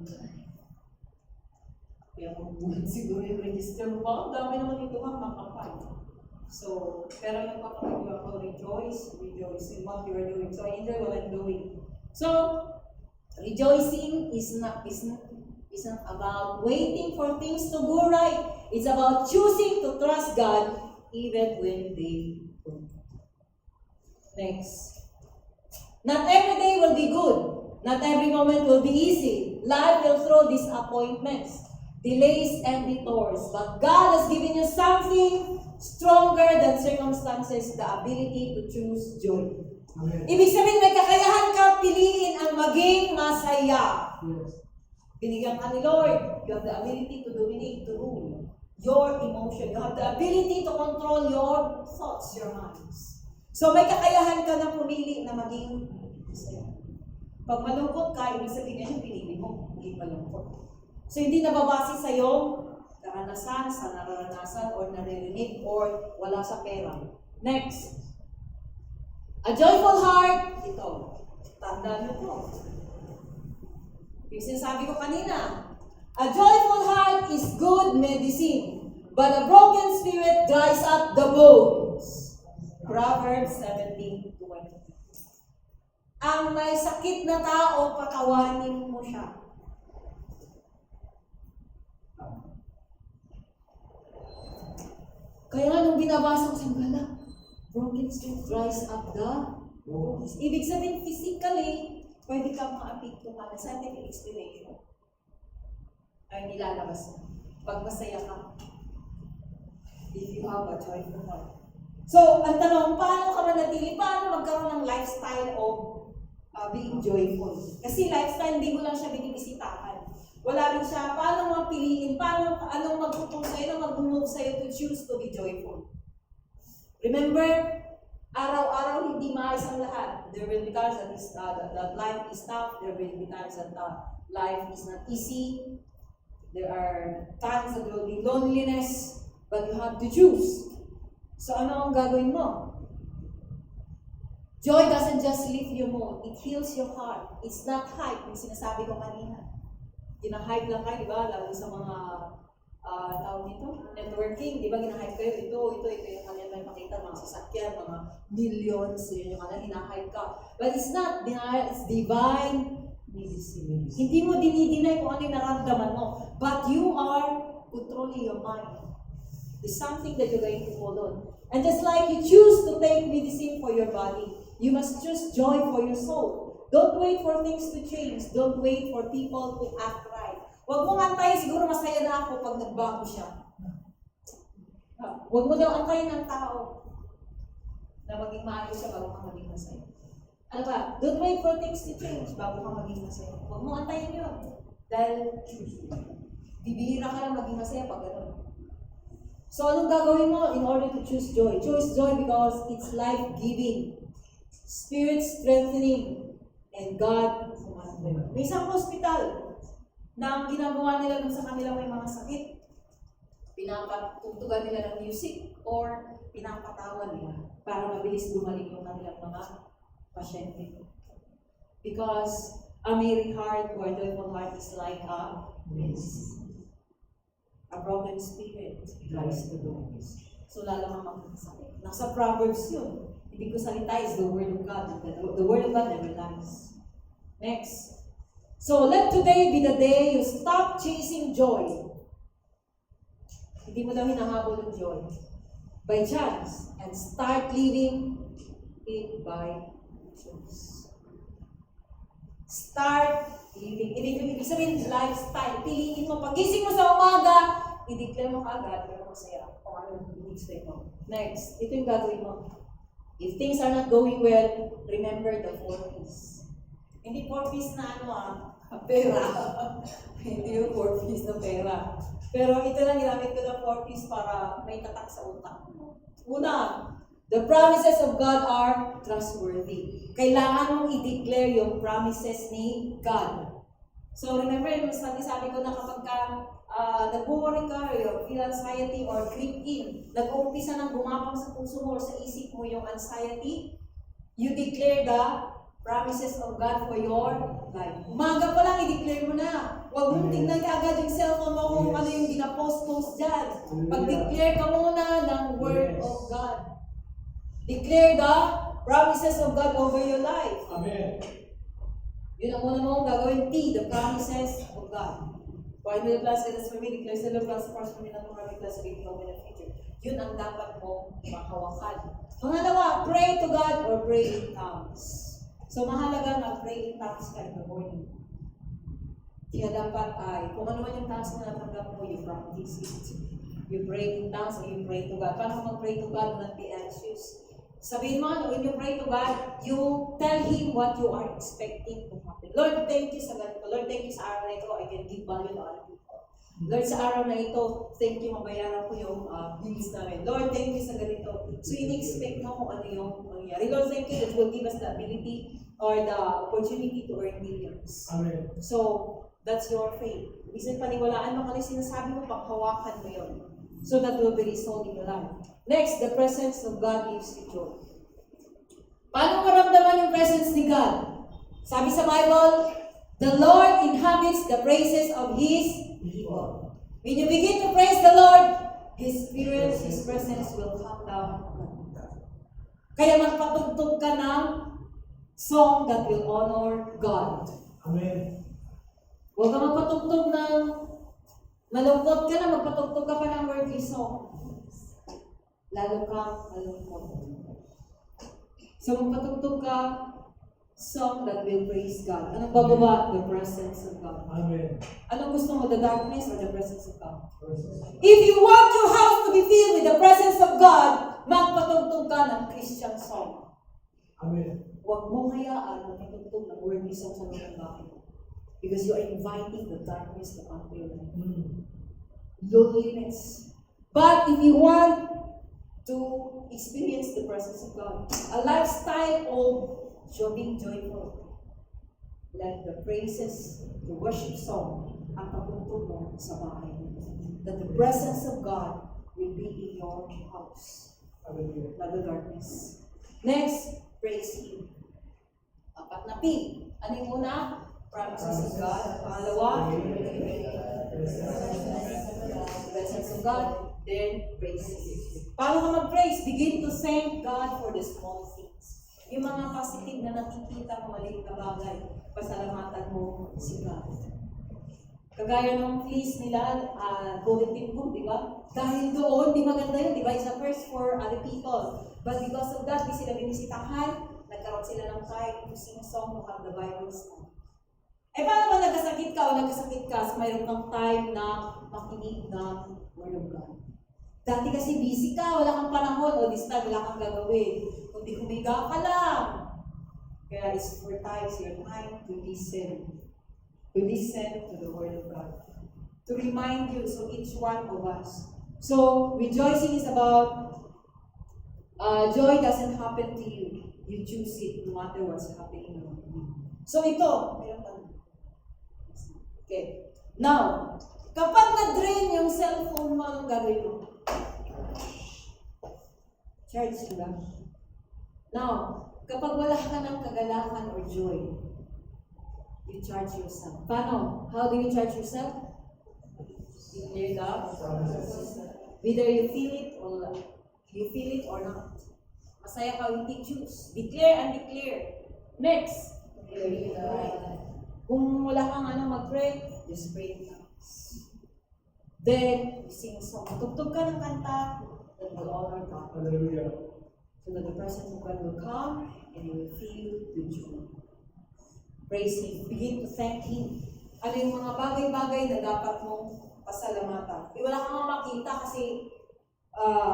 Speaker 1: Kaya kung buwan siguro yung register mo, ang dami naman ito makakapal. So, pero yung papakita ako, rejoice in what you are doing. So, I enjoy what I'm doing. So, rejoicing is not about waiting for things to go right. It's about choosing to trust God even when they don't. Next. Not every day will be good. Not every moment will be easy. Life will throw disappointments, delays, and detours. But God has given you something stronger than circumstances, the ability to choose joy.
Speaker 3: Amen.
Speaker 1: Ibig sabihin, may kakayahan ka piliin ang maging masaya.
Speaker 3: Yes.
Speaker 1: Binigyan ka ni Lord. You have the ability to dominate, to rule your emotion. You have the ability to control your thoughts, your minds. So may kakayahan ka na pumili na maging masaya. Pag malungkot ka, ibig sabihin yan yung pinili mo, maging malungkot. So hindi nababase sa iyong karanasan, sa nararanasan, or naririnig, or wala sa pera. Next. A joyful heart, ito. Tandaan nyo to. Yung sinasabi ko kanina, a joyful heart is good medicine, but a broken spirit dries up the bones. Proverbs 17:20. Ang may sakit na tao, pakawanin mo siya. Kaya nung binabasa ko sa gala, broken spirit dries up the bones. Ibig sabihin, physically, pwede kang maapekto ka na scientific explanation ay nilalabas mo. Pag masaya ka, if you have a joyful heart. So, ang tanong, paano ka manatili? Paano magkaroon ng lifestyle of being joyful? Kasi lifestyle, hindi mo lang siya binibisitahan. Wala rin siya, paano mapiliin? Paano, anong magtutong sa'yo, anong mag-move sa'yo to choose to be joyful? Remember, araw-araw hindi maayos ang lahat. There will be times that life is tough. There will be times that life is not easy. There are times that there will be loneliness, but you have to choose. So ano ang gagawin mo? Joy doesn't just lift your mood, it heals your heart. It's not hype, yung sinasabi ko kanina. Gina-hype lang kayo, di ba? Lalo sa mga tawag nito, networking, di ba? Gina-hype kayo, ito yung kanina may makita, mga sasakyan, mga millions, yun yung kanina, hina-hype ka. But it's not denial, it's divine medicine. Hindi mo dinidinay kung ano yung nararamdaman mo, but you are controlling your mind. It's something that you're going to follow. And just like you choose to take medicine for your body, you must choose joy for your soul. Don't wait for things to change. Don't wait for people to act right. Huwag mong antayin, siguro masaya na ako pag nagbago siya. Huwag mo daw antayin ng tao na maging maayos siya bago ka maging masaya. Ano ba? Don't wait for things to change bago ka maging masaya. Huwag mong antayin yun. Dahil bibihira ka lang maging masaya pag gano'n. So, anong gagawin mo in order to choose joy? Choose joy because it's life-giving, spirit-strengthening, and God. May isang hospital na ang ginagawa nila dun sa kanilang may mga sakit, pinapatugtugan nila ng music or pinapatawan nila para mabilis gumaling yung kanilang mga pasyente. Because a merry heart or a joyful heart is like a medicine. A broken spirit dries the bones. So lalo kang magkakasakit. Nasa Proverbs yun. Hindi ko salita is the word of God. The word of God never lies. Next. So let today be the day you stop chasing joy. Hindi mo daw hinahabol ng joy by chance and start living it by choice. Start living. Ibig sabihin, lifestyle. Piliin mo. Pagising mo sa umaga, i-declare mo kaagad, pero masaya. Kung ano yung expect mo. Next, ito yung gagawin mo. If things are not going well, remember the 4 P's. Hindi 4 P's na pera. Hindi yung 4 P's na pera. Pero ito lang, ginamit ko ng 4 P's para may tatak sa utak mo. Una, the promises of God are trustworthy. Kailangan mong i-declare yung promises ni God. So remember, sabi ko na kapag nag-worry ka, or you feel anxiety or creep in, nag-uumpisa nang gumapang sa puso mo or sa isip mo yung anxiety, you declare the promises of God for your life. Umaga pa lang, i-declare mo na. Huwag mong tignan ka agad yung cellphone mo kung ano yung ginapost-post dyan. Pag-declare ka muna ng Word of God. Declare the promises of God over your life.
Speaker 3: Amen.
Speaker 1: Yun ang una mong gagawin. T, the promises of God. For I will bless it as for me, declares the Lord, prosper for me, not more, I will bless it, in the future. Yun ang dapat mong makawakan. Pangalawa, pray to God or pray in tongues. So mahalaga na pray in tongues ka in the morning. Kaya dapat ay, kung ano man yung tongues na natanggap mo, you practice it. You pray in tongues or you pray to God. Paano mag-pray to God, not be anxious? Sabihin mo, when you pray to God, you tell Him what you are expecting to happen. Lord, thank you sa ganito. Lord, thank you sa araw na ito. I can give value to other people. Lord, sa araw na ito, thank you, mabayaran ko yung bills namin. Lord, thank you sa ganito. So, in-expect mo kung ano yung mangyari. Lord, thank you that will give us the ability or the opportunity to earn millions.
Speaker 3: Amen.
Speaker 1: So, That's your faith. Bisan paniwalaan mo kung ano yung sinasabi mo, paghawakan mo yun. So that will be resolved in your life. Next, the presence of God gives you joy. Paano maramdaman yung presence ni God? Sabi sa Bible, the Lord inhabits the praises of His people. When you begin to praise the Lord, His Spirit, His presence will come down. Kaya magpatugtog ka ng song that will honor God.
Speaker 3: Amen.
Speaker 1: Huwag ka magpatugtog ng malungkot ka na, magpatugtog ka pa ng worldly song. Lalo kang malungkot. So magpatugtog ka song that will praise God. Anong bababa? The presence of God.
Speaker 3: Amen.
Speaker 1: Anong gusto mo? The darkness or the presence of God? If you want your house to be filled with the presence of God, magpatugtog ka ng Christian song.
Speaker 3: Amen.
Speaker 1: Huwag mong hayaan na magpatugtog ng worldly song sa loob ng bahay. Because you are inviting the darkness to come to your life. Loneliness. But if you want to experience the presence of God, a lifestyle of being joyful, let the praises, the worship song, ang pagtugtog mo sa bahay. That the presence of God will be in your house.
Speaker 3: Hallelujah.
Speaker 1: Not the darkness. Next, praise Him. Apat na P. Ano yung una? Promises of God. Pangalawa, presence of God. Then, praise Him. Paano ka mag-praise? Begin to thank God for the small things. Yung mga positive na nakikita mo, maliit na bagay, pasalamatan mo si God. Kagaya ng fleece nila, bulletin book, di ba? Dahil doon, di maganda yun, di ba? It's a first for other people. But because of that, di sila binisitahan, nagkaroon sila ng time to sing a song to have the Bible study. Eh, paano ba nagkasakit ka o nagkasakit ka so mayroon kang time na makinig ng Word of God? Dati kasi busy ka, wala kang panahon, o this time wala kang gagawin. Kundi humiga ka lang. Kaya it's for times your time to listen. To listen to the Word of God. To remind you, so each one of us. So, rejoicing is about, joy doesn't happen to you. You choose it no matter what's happening around you. So ito, meron pa. Okay. Now, kapag na-drain yung cellphone mo, anong gagawin mo? Charge sila. Now, kapag wala ka ng kagalakan or joy, you charge yourself. Paano? How do you charge yourself? Declare the promises. Whether you feel it or not. Masaya ka, hindi choose. Declare and declare. Next. Kung wala kang mag-pray, just pray in tongues. Then, you sing a song. Tugtog ka ng kanta that will honor God.
Speaker 3: Hallelujah.
Speaker 1: So that the presence of God will come and you will feel the joy. Praise Him. Begin to thank Him. Ano yung mga bagay-bagay na dapat mong pasalamatan? Wala kang makita kasi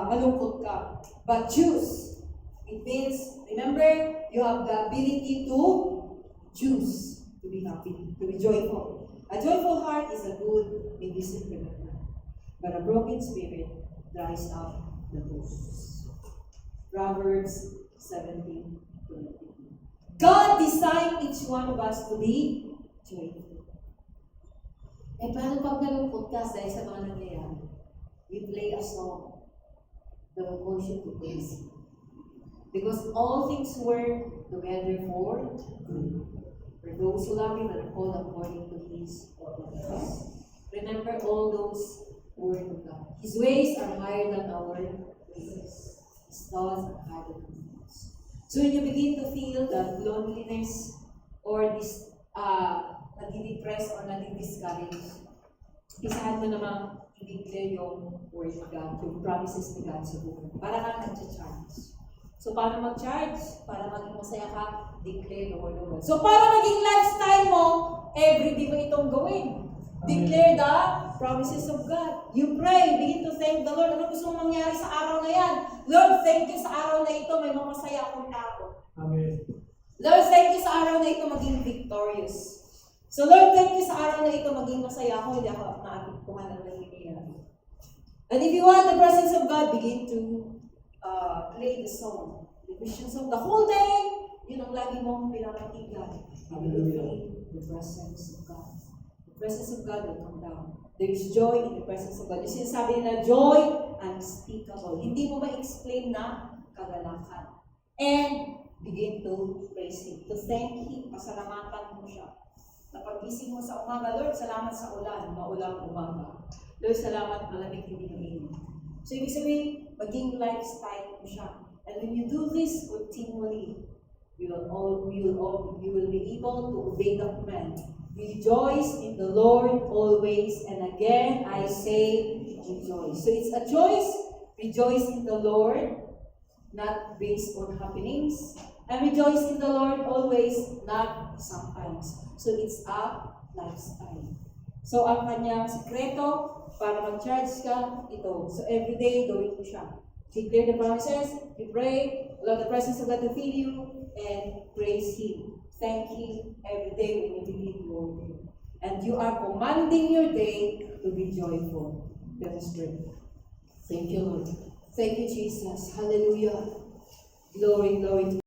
Speaker 1: malungkot ka. But choose. It means, remember, you have the ability to choose to be happy, to be joyful. A joyful heart is a good medicine for the mind, but a broken spirit dries up the bones. Proverbs 17:20. God designed each one of us to be joyful. Eh, paano pag nalungkot ka dahil sa mga nangyayari? You play a song that will cause you to praise Him. Because all things work together for good. For those who love Him and are called according to His purpose. Remember all those words of God. His ways are higher than our ways. His thoughts are higher than our thoughts. So when you begin to feel that loneliness or this nadi-depress or nadi-discourage, isahan mo namang i-declare yung word of God, yung promises ni God sa buhay. Para kang nag-charge. So, paano mag-charge? Para maging masaya ka, declare the word of God. So, para maging lifestyle mo, everyday mo itong gawin. Declare the promises of God. You pray, begin to thank the Lord. Ano gusto mong mangyari sa araw na yan? Lord, thank you sa araw na ito, may masaya akong tao.
Speaker 3: Amen.
Speaker 1: Lord, thank you sa araw na ito maging victorious. So, Lord, thank you sa araw na ito maging masaya ako, hindi ako naapikuhan ng nangyayari. And if you want the presence of God, begin to play the song, the Christian song, the whole day, yun ang lagi mong pinapakinggan. You will feel the presence of God. the presence of God will come down. There is joy in the presence of God. Yung sinasabi na joy unspeakable. Hindi mo ma-explain na kagalakan. And begin to praise Him, to thank Him, pasalamatan mo siya. Napagising mo sa umaga, Lord, salamat sa ulan, maulang umaga. Lord, salamat malamig hindi mainit. So, ibig sabihin, maging lifestyle mo siya. And when you do this continually, you will be able to obey the command. Rejoice in the Lord always, and again I say rejoice. So it's a choice. Rejoice in the Lord, not based on happenings. And rejoice in the Lord always, not sometimes. So it's a lifestyle. So ang kanyang sekreto para mag-charge ka, ito. So everyday, gawin mo siya. Declare the promises, you pray, allow the presence of God to fill you, and praise Him. Thank Him every day when you begin your day. And you are commanding your day to be joyful. Let us pray. Thank you, Lord. Thank you, Jesus. Hallelujah. Glory, glory to